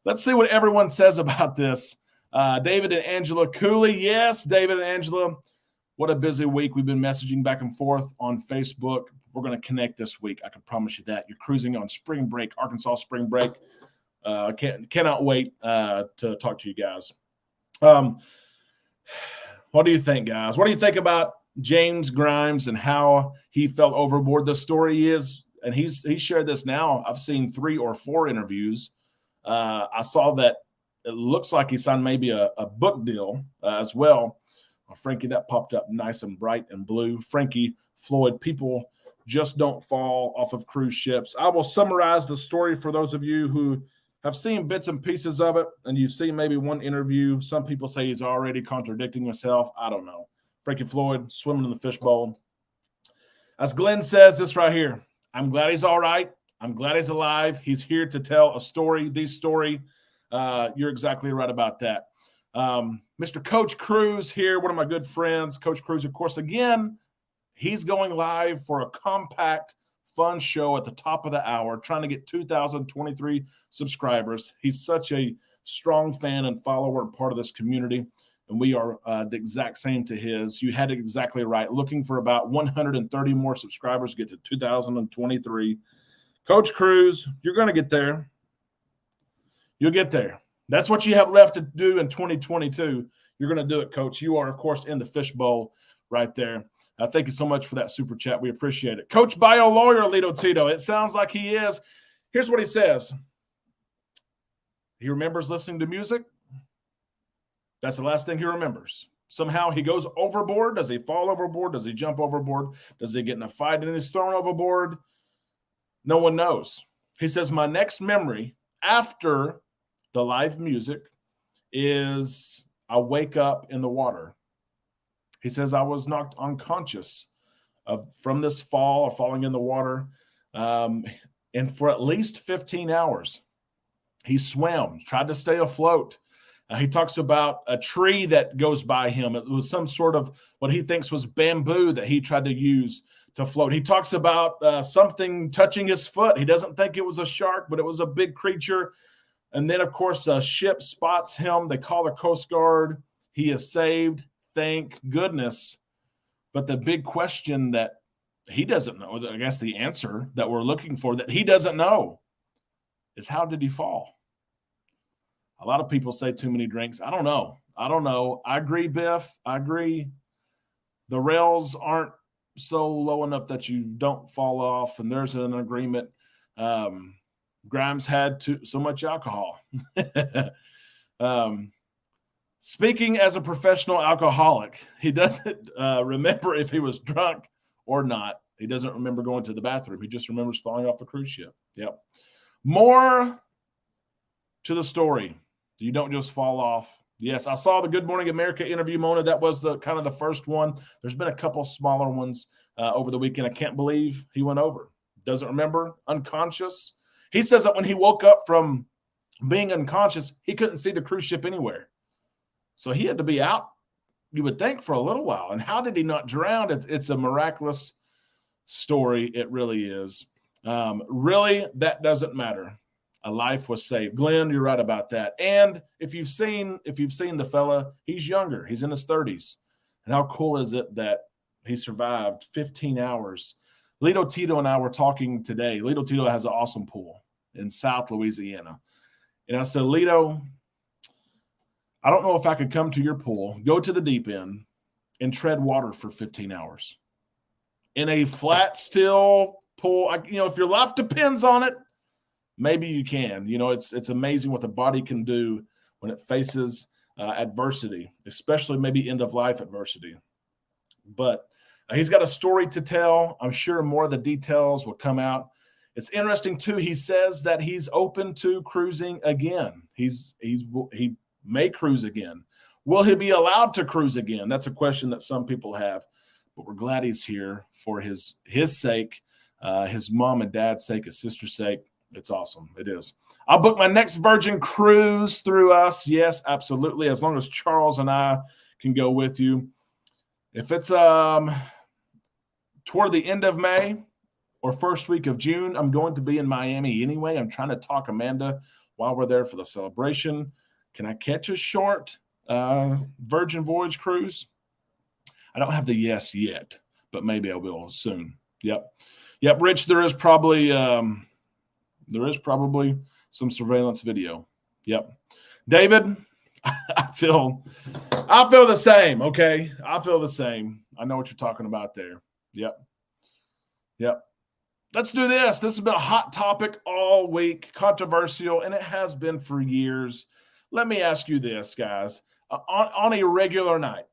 Let's see what everyone says about this. David and Angela Cooley. Yes, David and Angela. What a busy week. We've been messaging back and forth on Facebook. We're going to connect this week. I can promise you that. You're cruising on spring break, Arkansas spring break. Cannot wait to talk to you guys. What do you think, guys? What do you think about James Grimes and how he fell overboard? The story is, and he's shared this now. I've seen 3 or 4 interviews. I saw that it looks like he signed maybe a book deal as well. Frankie, that popped up nice and bright and blue. Frankie Floyd, people just don't fall off of cruise ships. I will summarize the story for those of you who have seen bits and pieces of it, and you've seen maybe one interview. Some people say he's already contradicting himself. I don't know. Frankie Floyd, swimming in the fishbowl. As Glenn says this right here, I'm glad he's all right. I'm glad he's alive. He's here to tell a story, the story. You're exactly right about that. Mr. Coach Cruz here, one of my good friends. Coach Cruz, of course, again, he's going live for a compact, fun show at the top of the hour, trying to get 2,023 subscribers. He's such a strong fan and follower and part of this community, and we are the exact same to his. You had it exactly right. Looking for about 130 more subscribers to get to 2,023. Coach Cruz, you're going to get there. You'll get there. That's what you have left to do in 2022. You're going to do it, Coach. You are, of course, in the fishbowl right there. Thank you so much for that super chat. We appreciate it. Coach Bio Lawyer, Lito Tito. It sounds like he is. Here's what he says. He remembers listening to music. That's the last thing he remembers. Somehow he goes overboard. Does he fall overboard? Does he jump overboard? Does he get in a fight and he's thrown overboard? No one knows. He says, my next memory after the live music is I wake up in the water. He says, I was knocked unconscious from this fall or falling in the water. And for at least 15 hours, he swam, tried to stay afloat. He talks about a tree that goes by him. It was some sort of what he thinks was bamboo that he tried to use to float. He talks about something touching his foot. He doesn't think it was a shark, but it was a big creature. And then, of course, a ship spots him. They call the Coast Guard. He is saved. Thank goodness. But the big question that he doesn't know, I guess the answer that we're looking for that he doesn't know is how did he fall? A lot of people say too many drinks. I don't know. I agree, Biff. I agree. The rails aren't so low enough that you don't fall off, and there's an agreement. Grimes had so much alcohol. um, Speaking as a professional alcoholic, he doesn't remember if he was drunk or not. He doesn't remember going to the bathroom. He just remembers falling off the cruise ship. Yep. More to the story. You don't just fall off. Yes, I saw the Good Morning America interview, Mona. That was the kind of the first one. There's been a couple smaller ones over the weekend. I can't believe he went over. Doesn't remember, unconscious. He says that when he woke up from being unconscious, he couldn't see the cruise ship anywhere. So he had to be out, you would think, for a little while. And how did he not drown? It's a miraculous story. It really is. Really, that doesn't matter. A life was saved. Glenn, you're right about that. And if you've seen the fella, he's younger. He's in his 30s. And how cool is it that he survived 15 hours? Lito Tito and I were talking today. Lito Tito has an awesome pool in South Louisiana. And I said, Lito, I don't know if I could come to your pool, go to the deep end, and tread water for 15 hours. In a flat, still pool, if your life depends on it, maybe you can. It's amazing what the body can do when it faces adversity, especially maybe end-of-life adversity. But he's got a story to tell. I'm sure more of the details will come out. It's interesting, too. He says that he's open to cruising again. He may cruise again. Will he be allowed to cruise again? That's a question that some people have. But we're glad he's here for his sake, his mom and dad's sake, his sister's sake. It's awesome. It is. I'll book my next Virgin cruise through us. Yes, absolutely. As long as Charles and I can go with you. If it's toward the end of May or first week of June, I'm going to be in Miami anyway. I'm trying to talk Amanda while we're there for the celebration. Can I catch a short Virgin Voyage cruise? I don't have the yes yet, but maybe I will soon. Yep, Rich, there is probably some surveillance video. Yep. David, I feel the same, okay? I feel the same. I know what you're talking about there. Yep. Let's do this. This has been a hot topic all week, controversial, and it has been for years. Let me ask you this, guys. On a regular night,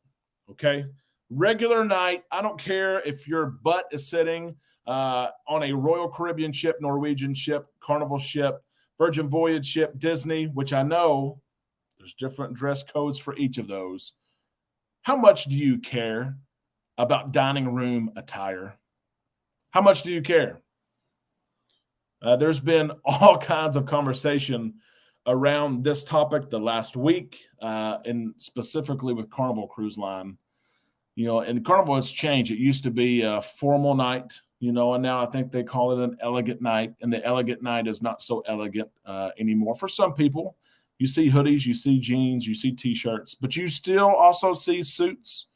okay? Regular night, I don't care if your butt is sitting on a Royal Caribbean ship, Norwegian ship, Carnival ship, Virgin Voyage ship, Disney, which I know there's different dress codes for each of those. How much do you care about dining room attire? How much do you care? There's been all kinds of conversation around this topic the last week, and specifically with Carnival Cruise Line. And Carnival has changed. It used to be a formal night, and now I think they call it an elegant night, and the elegant night is not so elegant anymore. For some people, you see hoodies, you see jeans, you see T-shirts, but you still also see suits,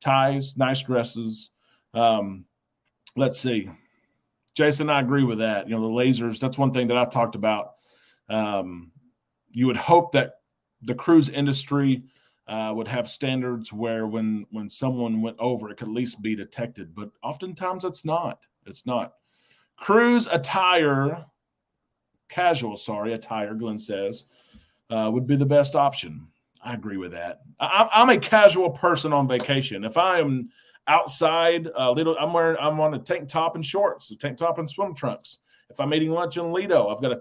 ties, nice dresses. Let's see. Jason, I agree with that. The lasers, that's one thing that I talked about. You would hope that the cruise industry would have standards where when someone went over, it could at least be detected. But oftentimes it's not. It's not. Cruise attire, attire, Glenn says, would be the best option. I agree with that. I'm a casual person on vacation. If I am outside, I'm on a tank top and shorts, a tank top and swim trunks. If I'm eating lunch in Lido, I've got a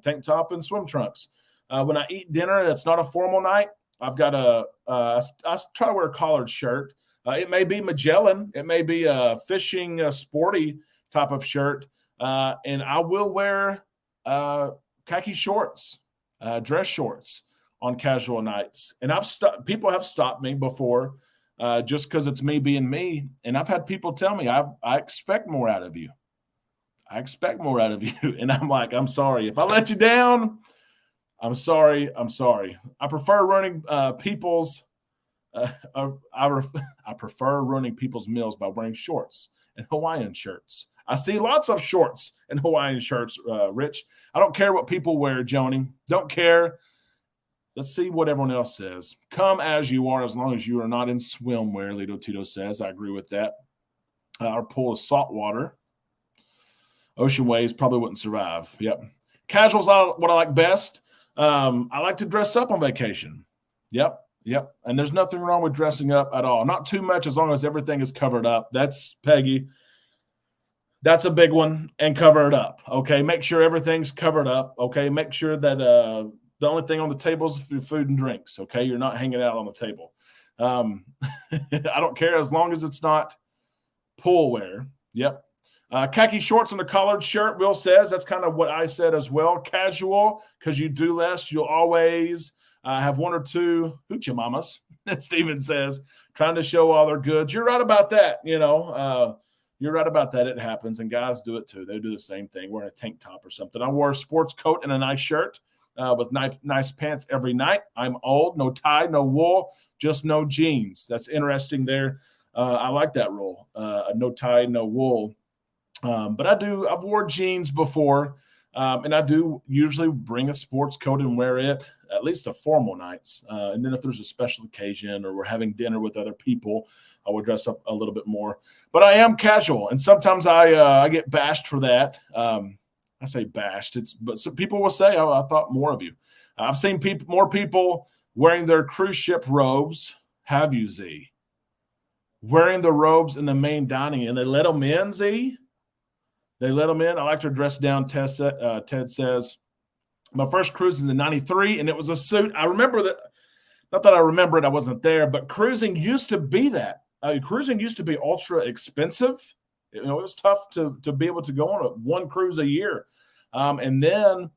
tank top and swim trunks. When I eat dinner, it's not a formal night. I've got I try to wear a collared shirt. It may be Magellan. It may be a fishing sporty type of shirt. And I will wear khaki shorts, dress shorts on casual nights. And people have stopped me before just because it's me being me. And I've had people tell me, I expect more out of you. I expect more out of you. And I'm like, I'm sorry. If I let you down, I'm sorry. I prefer ruining people's meals by wearing shorts and Hawaiian shirts. I see lots of shorts and Hawaiian shirts, Rich. I don't care what people wear, Joni. Don't care. Let's see what everyone else says. Come as you are, as long as you are not in swimwear, Lito Tito says. I agree with that. Our pool is salt water. Ocean waves probably wouldn't survive. Yep. Casuals are what I like best. I like to dress up on vacation. Yep. And there's nothing wrong with dressing up at all. Not too much as long as everything is covered up. That's Peggy. That's a big one. And cover it up. Okay. Make sure everything's covered up. Okay. Make sure that the only thing on the table is food and drinks. Okay. You're not hanging out on the table. I don't care as long as it's not pool wear. Yep. Khaki shorts and a collared shirt, Will says. That's kind of what I said as well. Casual, because you do less. You'll always have one or two hoochie mamas, Steven says, trying to show all their goods. You're right about that. You're right about that. It happens, and guys do it too. They do the same thing, wearing a tank top or something. I wore a sports coat and a nice shirt with nice pants every night. I'm old. No tie, no wool, just no jeans. That's interesting there. I like that rule. No tie, no wool. But I've worn jeans before, and I do usually bring a sports coat and wear it at least the formal nights. And then if there's a special occasion or we're having dinner with other people, I will dress up a little bit more. But I am casual, and sometimes I get bashed for that. I say bashed, but some people will say, "Oh, I thought more of you." I've seen more people wearing their cruise ship robes. Have you, Z? Wearing the robes in the main dining, and they let them in, Z? They let them in. I like to dress down, Ted says. My first cruise is in '93, and it was a suit. I remember that. Not that I remember it, I wasn't there, but cruising used to be that. Cruising used to be ultra expensive. It was tough to be able to go on one cruise a year. And then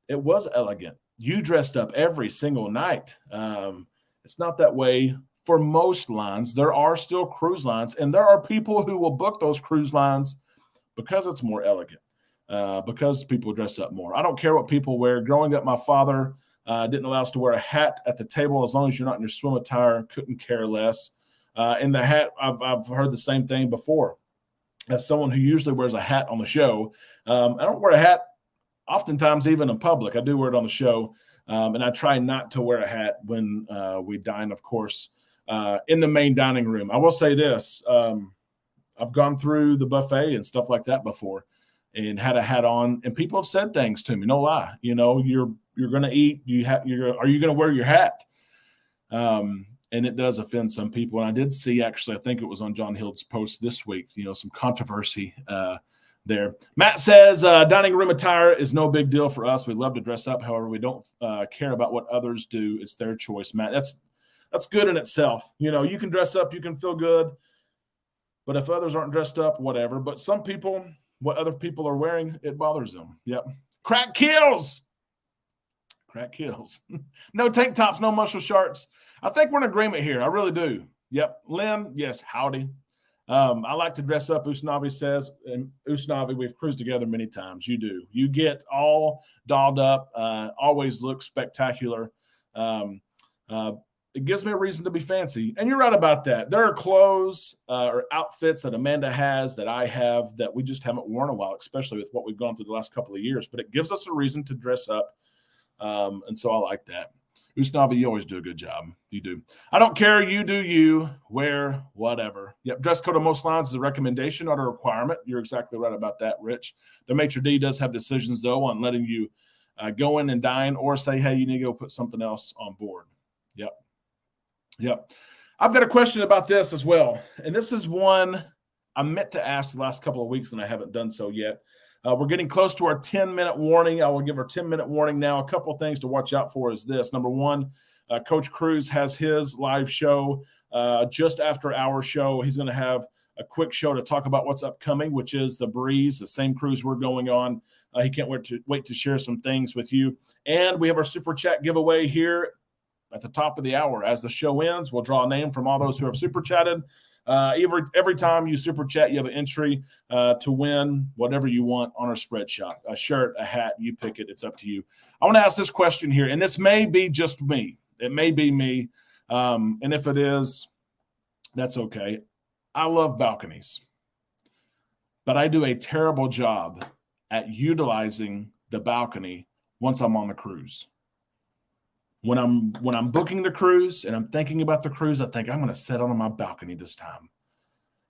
it was elegant. You dressed up every single night. It's not that way for most lines. There are still cruise lines, and there are people who will book those cruise lines because it's more elegant, because people dress up more. I don't care what people wear. Growing up, my father didn't allow us to wear a hat at the table as long as you're not in your swim attire. Couldn't care less. And the hat, I've heard the same thing before. As someone who usually wears a hat on the show, I don't wear a hat oftentimes even in public. I do wear it on the show, and I try not to wear a hat when we dine, of course, in the main dining room. I will say this. I've gone through the buffet and stuff like that before and had a hat on, and people have said things to me. No lie. You're going to eat. Are you going to wear your hat? And it does offend some people. And I did see, actually, I think it was on John Hill's post this week, some controversy there. Matt says dining room attire is no big deal for us. We love to dress up. However, we don't care about what others do. It's their choice, Matt. That's good in itself. You can dress up, you can feel good. But if others aren't dressed up, whatever. But some people, what other people are wearing, it bothers them. Yep. Crack kills. No tank tops, no muscle shirts. I think we're in agreement here. I really do. Yep. Lynn, yes, howdy. I like to dress up, Usnavi says. And Usnavi, we've cruised together many times. You do. You get all dolled up, always look spectacular. It gives me a reason to be fancy. And you're right about that. There are clothes or outfits that Amanda has that I have that we just haven't worn in a while, especially with what we've gone through the last couple of years. But it gives us a reason to dress up. And so I like that. Usnavi, you always do a good job. You do. I don't care. You do you. Wear whatever. Yep. Dress code on most lines is a recommendation, not a requirement. You're exactly right about that, Rich. The maitre d' does have decisions, though, on letting you go in and dine or say, hey, you need to go put something else on board. Yep. I've got a question about this as well. And this is one I meant to ask the last couple of weeks, and I haven't done so yet. We're getting close to our 10-minute warning. I will give our 10-minute warning now. A couple of things to watch out for is this. Number one, Coach Cruz has his live show just after our show. He's going to have a quick show to talk about what's upcoming, which is the Breeze, the same cruise we're going on. He can't wait to share some things with you. And we have our Super Chat giveaway here at the top of the hour. As the show ends, we'll draw a name from all those who have Super Chatted. Every time you Super Chat, you have an entry to win whatever you want on our spread shot. A shirt, a hat, you pick it. It's up to you. I want to ask this question here, and this may be just me. It may be me, and if it is, that's okay. I love balconies, but I do a terrible job at utilizing the balcony once I'm on the cruise. When I'm booking the cruise and I'm thinking about the cruise, I think I'm going to sit on my balcony this time.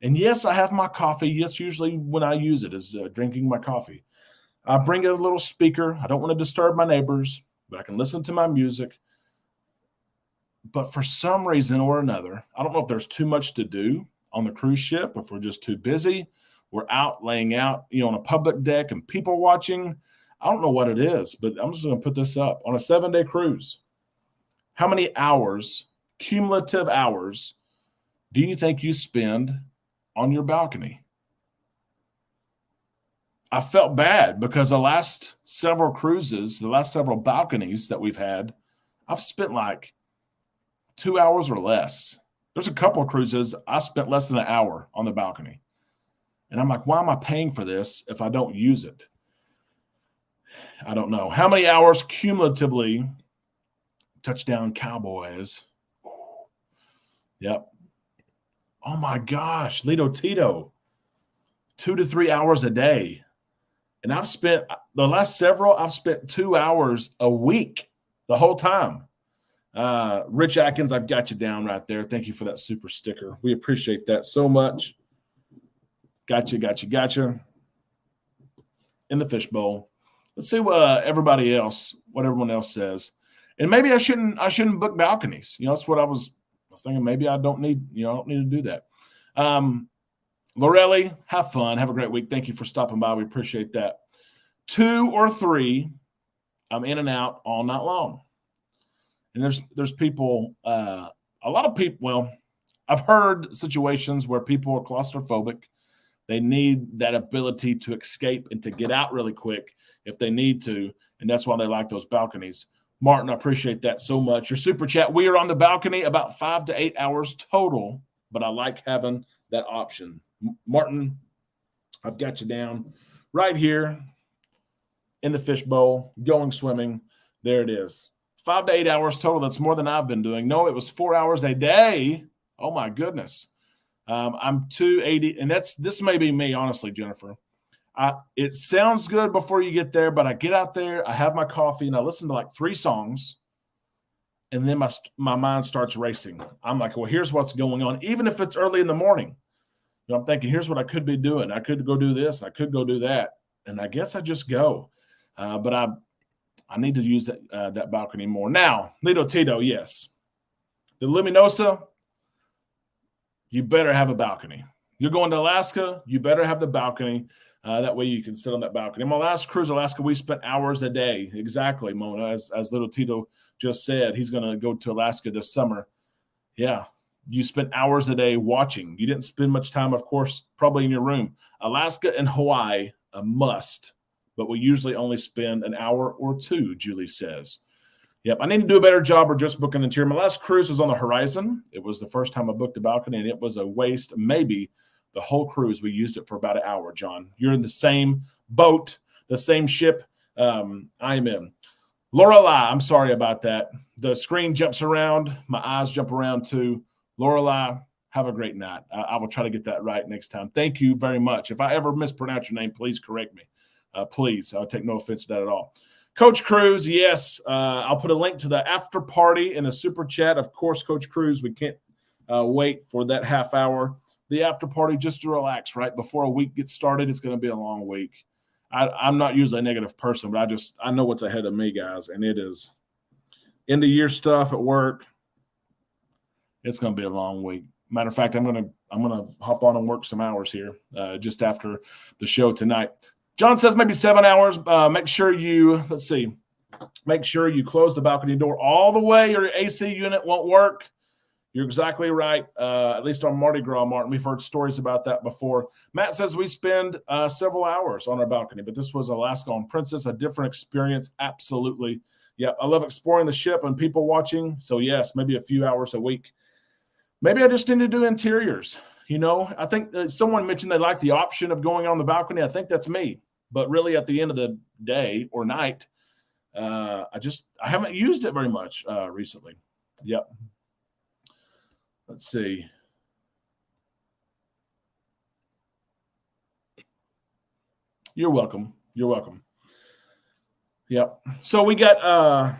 And yes, I have my coffee. Yes, usually when I use it is drinking my coffee. I bring a little speaker. I don't want to disturb my neighbors, but I can listen to my music. But for some reason or another, I don't know if there's too much to do on the cruise ship, if we're just too busy. We're out laying out, on a public deck and people watching. I don't know what it is, but I'm just going to put this up. On a 7-day cruise, how many hours, cumulative hours, do you think you spend on your balcony? I felt bad because the last several cruises, the last several balconies that we've had, I've spent like 2 hours or less. There's a couple of cruises I spent less than an hour on the balcony. And I'm like, why am I paying for this if I don't use it? I don't know. How many hours cumulatively? Touchdown Cowboys. Yep. Oh my gosh, Lito Tito. 2 to 3 hours a day. And I've spent the last several, I've spent 2 hours a week the whole time. Rich Atkins, I've got you down right there. Thank you for that super sticker. We appreciate that so much. Gotcha. In the fishbowl. Let's see what everyone else says. And maybe I shouldn't book balconies. That's what I was thinking. Maybe I don't need to do that. Lorelli, have fun. Have a great week. Thank you for stopping by. We appreciate that. 2 or 3, I'm in and out all night long. And there's people, a lot of people, well, I've heard situations where people are claustrophobic. They need that ability to escape and to get out really quick if they need to, and that's why they like those balconies. Martin, I appreciate that so much. Your super chat, we are on the balcony about 5 to 8 hours total, but I like having that option. Martin, I've got you down right here in the fishbowl, going swimming. There it is. 5 to 8 hours total. That's more than I've been doing. No, it was 4 hours a day. Oh my goodness. I'm 280, and this may be me, honestly, Jennifer. It sounds good before you get there, but I get out there, I have my coffee, and I listen to like 3 songs, and then my mind starts racing. I'm like, well, here's what's going on, even if it's early in the morning. I'm thinking, here's what I could be doing. I could go do this. I could go do that, and I guess I just go. But I need to use that balcony more. Now, Lito Tito, yes. The Luminosa, you better have a balcony. You're going to Alaska, you better have the balcony. That way you can sit on that balcony. On my last cruise, Alaska, we spent hours a day. Exactly, Mona, as Little Tito just said. He's going to go to Alaska this summer. Yeah, you spent hours a day watching. You didn't spend much time, of course, probably in your room. Alaska and Hawaii, a must. But we usually only spend an hour or 2, Julie says. Yep, I need to do a better job of just booking interior. My last cruise was on the Horizon. It was the first time I booked a balcony, and it was a waste. Maybe the whole cruise, we used it for about an hour, John. You're in the same boat, the same ship I am in. Lorelei, I'm sorry about that. The screen jumps around. My eyes jump around too. Lorelei, have a great night. I will try to get that right next time. Thank you very much. If I ever mispronounce your name, please correct me. Please, I'll take no offense to that at all. Coach Cruz, yes. I'll put a link to the after party in the super chat. Of course, Coach Cruz, we can't wait for that half hour. The after party just to relax, right? Before a week gets started, it's going to be a long week. I'm not usually a negative person, but I know what's ahead of me, guys, and it is end of year stuff at work. It's going to be a long week. Matter of fact, I'm gonna hop on and work some hours here just after the show tonight. John says maybe 7 hours. Make sure you close the balcony door all the way, or your AC unit won't work. You're exactly right. At least on Mardi Gras, Martin, we've heard stories about that before. Matt says we spend several hours on our balcony, but this was Alaska on Princess, a different experience. Absolutely. Yeah, I love exploring the ship and people watching. So, yes, maybe a few hours a week. Maybe I just need to do interiors. I think someone mentioned they like the option of going on the balcony. I think that's me. But really, at the end of the day or night, I haven't used it very much recently. Yep. Let's see. You're welcome. Yep. So we got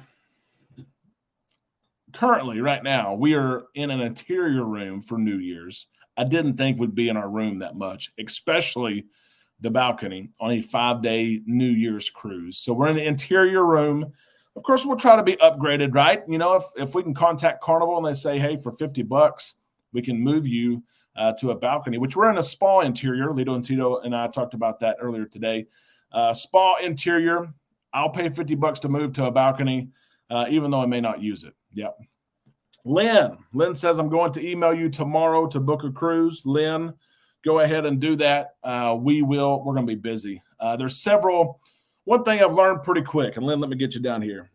currently right now we are in an interior room for New Year's. I didn't think would be in our room that much, especially the balcony on a 5-day New Year's cruise. So we're in the interior room. Of course, we'll try to be upgraded, right? You know, if we can contact Carnival and they say, hey, for $50, we can move you to a balcony, which we're in a spa interior. Lito and Tito and I talked about that earlier today. Spa interior, I'll pay $50 to move to a balcony, even though I may not use it. Yep. Lynn says, I'm going to email you tomorrow to book a cruise. Lynn, go ahead and do that. We're going to be busy. There's several. One thing I've learned pretty quick, and Lynn, let me get you down here.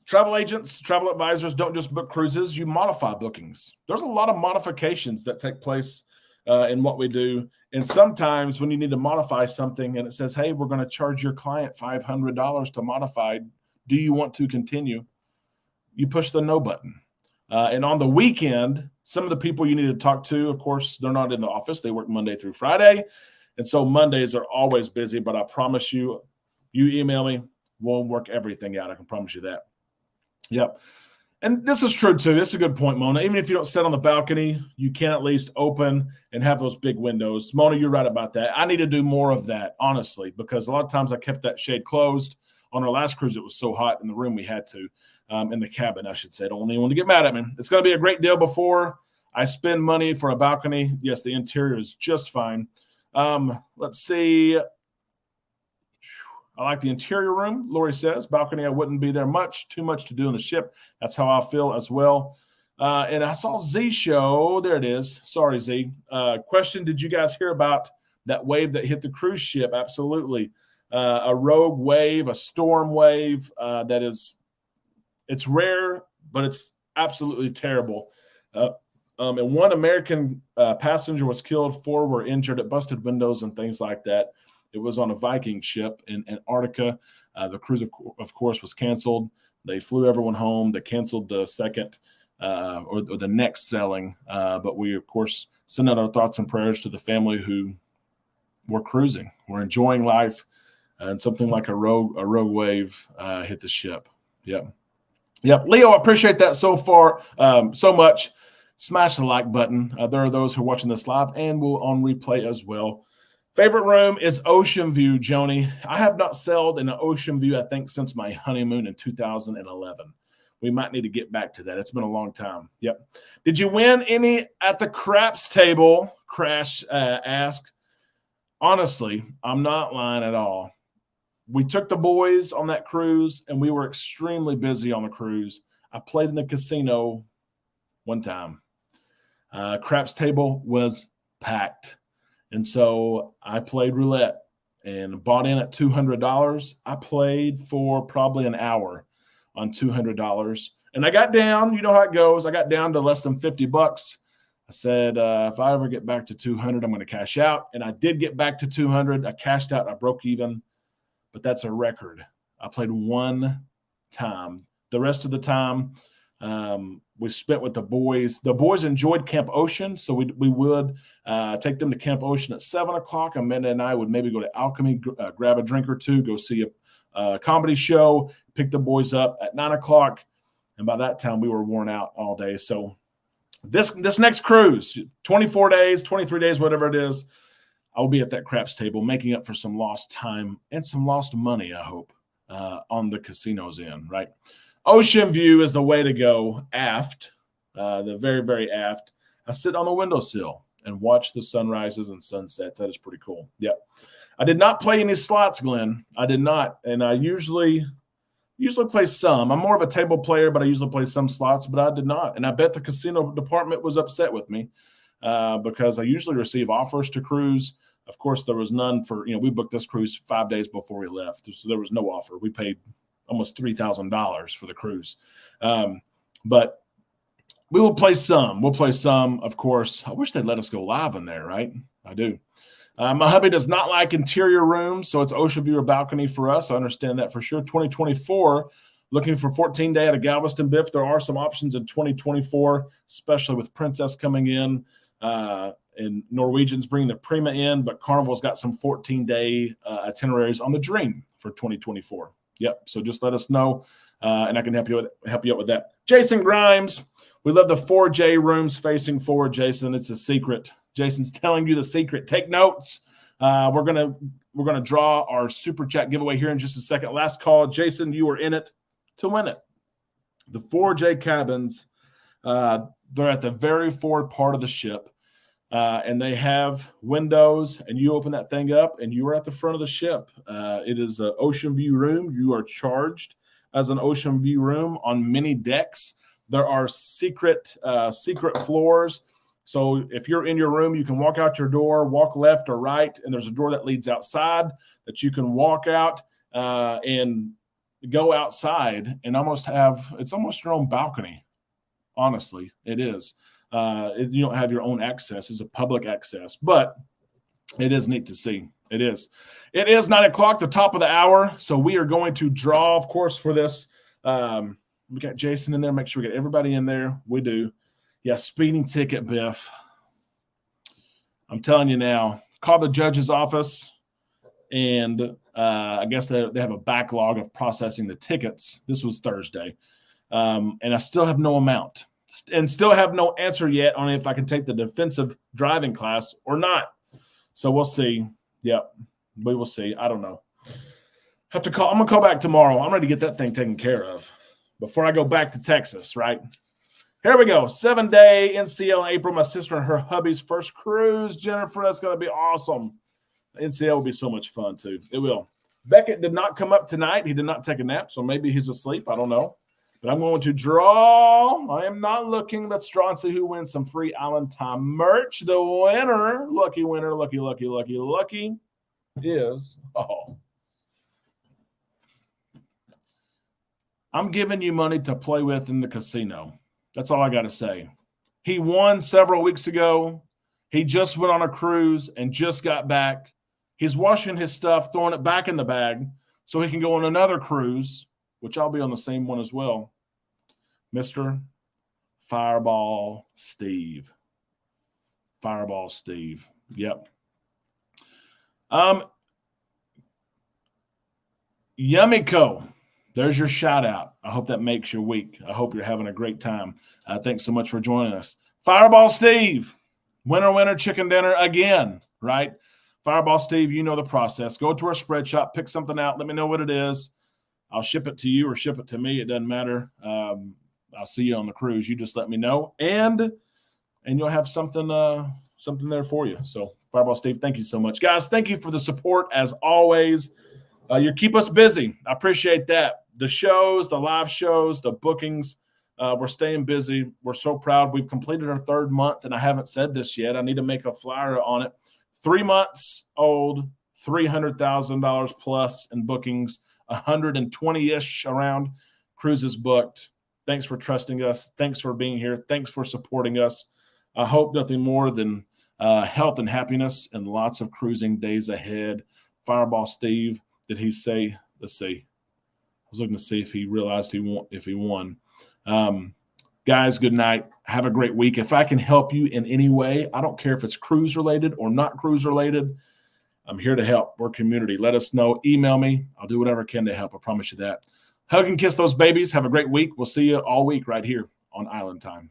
Travel agents, travel advisors don't just book cruises, you modify bookings. There's a lot of modifications that take place in what we do. And sometimes when you need to modify something and it says, hey, we're going to charge your client $500 to modify, do you want to continue? You push the no button. And on the weekend, some of the people you need to talk to, of course, they're not in the office. They work Monday through Friday. And so Mondays are always busy, but I promise you, you email me, we'll work everything out. I can promise you that. Yep. And this is true too. This is a good point, Mona. Even if you don't sit on the balcony, you can at least open and have those big windows. Mona, you're right about that. I need to do more of that, honestly, because a lot of times I kept that shade closed. On our last cruise, it was so hot in the room we had to, in the cabin, I should say. Don't want anyone to get mad at me. It's going to be a great deal before I spend money for a balcony. Yes, the interior is just fine. Let's see. I like the interior room, Lori says. Balcony, I wouldn't be there much. Too much to do on the ship. That's how I feel as well. And I saw Z show. There it is. Sorry, Z. Question, did you guys hear about that wave that hit the cruise ship? Absolutely. A rogue wave, a storm wave it's rare, but it's absolutely terrible. And one American passenger was killed. 4 were injured. It busted windows and things like that. It was on a Viking ship in Antarctica. The cruise, of course, was canceled. They flew everyone home. They canceled the second or the next sailing. But we, of course, send out our thoughts and prayers to the family who were cruising. We're enjoying life. And something like a rogue wave hit the ship. Yep. Leo, I appreciate that so far so much. Smash the like button. There are those who are watching this live and will on replay as well. Favorite room is Ocean View, Joni. I have not sailed in an Ocean View, I think, since my honeymoon in 2011. We might need to get back to that. It's been a long time. Yep. Did you win any at the craps table? Crash asked. Honestly, I'm not lying at all. We took the boys on that cruise, and we were extremely busy on the cruise. I played in the casino one time. Craps table was packed. And so I played roulette and bought in at $200. I played for probably an hour on $200. And I got down, you know how it goes. I got down to less than $50. I said, if I ever get back to 200, I'm going to cash out. And I did get back to 200. I cashed out. I broke even. But that's a record. I played one time. The rest of the time, we spent with the boys. The boys enjoyed Camp Ocean, so we would take them to Camp Ocean at 7 o'clock. Amanda and I would maybe go to Alchemy, grab a drink or two, go see a comedy show, pick the boys up at 9 o'clock. And by that time, we were worn out all day. So this next cruise, 24 days, 23 days, whatever it is, I'll be at that craps table, making up for some lost time and some lost money, I hope, on the casinos end, right? Ocean View is the way to go aft, the very, very aft. I sit on the windowsill and watch the sunrises and sunsets. That is pretty cool. Yep. I did not play any slots, Glenn. I did not. And I usually play some. I'm more of a table player, but I usually play some slots, but I did not. And I bet the casino department was upset with me because I usually receive offers to cruise. Of course, there was none for, we booked this cruise 5 days before we left. So there was no offer. We paid almost $3,000 for the cruise. But we will play some. We'll play some, of course. I wish they'd let us go live in there, right? I do. My hubby does not like interior rooms, so it's ocean view or balcony for us. I understand that for sure. 2024, looking for 14-day at a Galveston Biff. There are some options in 2024, especially with Princess coming in and Norwegian's bringing the Prima in, but Carnival's got some 14-day itineraries on the Dream for 2024. Yep. So just let us know, and I can help you out with that. Jason Grimes We love the 4J rooms facing forward, Jason. It's a secret. Jason's telling you the secret. Take notes. We're gonna draw our super chat giveaway here in just a second. Last call, Jason. You are in it to win it. The 4J cabins. They're at the very forward part of the ship, and they have windows. And you open that thing up, and you are at the front of the ship. It is an ocean view room. You are charged as an ocean view room on many decks. There are secret floors. So if you're in your room, you can walk out your door, walk left or right, and there's a door that leads outside that you can walk out and go outside and it's almost your own balcony. Honestly, it is. You don't have your own access. It's a public access, but it is neat to see. It is. It is 9 o'clock, the top of the hour. So we are going to draw, of course, for this. We got Jason in there. Make sure we get everybody in there. We do. Yeah, speeding ticket, Biff. I'm telling you now, call the judge's office, and I guess they have a backlog of processing the tickets. This was Thursday, and I still have no amount and still have no answer yet on if I can take the defensive driving class or not. So we'll see. Yep, we will see. I don't know. Have to call. I'm going to call back tomorrow. I'm ready to get that thing taken care of before I go back to Texas, right? Here we go. 7-day NCL in April. My sister and her hubby's first cruise. Jennifer, that's going to be awesome. NCL will be so much fun, too. It will. Beckett did not come up tonight. He did not take a nap, so maybe he's asleep. I don't know. But I'm going to draw. I am not looking. Let's draw and see who wins some free Island Time merch. The winner, lucky winner, lucky is, I'm giving you money to play with in the casino. That's all I got to say. He won several weeks ago. He just went on a cruise and just got back. He's washing his stuff, throwing it back in the bag so he can go on another cruise, which I'll be on the same one as well. Mr. Fireball Steve. Fireball Steve. Yep. Yummiko. There's your shout out. I hope that makes your week. I hope you're having a great time. Thanks so much for joining us. Fireball Steve, winner, chicken dinner again, right? Fireball Steve, you know the process. Go to our spread shop, pick something out. Let me know what it is. I'll ship it to you or ship it to me. It doesn't matter. I'll see you on the cruise. You just let me know, and you'll have something there for you. So Fireball Steve, thank you so much. Guys, thank you for the support as always. You keep us busy. I appreciate that. The shows, the live shows, the bookings, we're staying busy. We're so proud. We've completed our 3rd month, and I haven't said this yet. I need to make a flyer on it. 3 months old, $300,000 plus in bookings, 120-ish around cruises booked. Thanks for trusting us. Thanks for being here. Thanks for supporting us. I hope nothing more than health and happiness and lots of cruising days ahead. Fireball Steve, did he say? Let's see. I was looking to see if he realized if he won. Guys, good night. Have a great week. If I can help you in any way, I don't care if it's cruise related or not cruise related. I'm here to help. We're community. Let us know. Email me. I'll do whatever I can to help. I promise you that. Hug and kiss those babies. Have a great week. We'll see you all week right here on Island Time.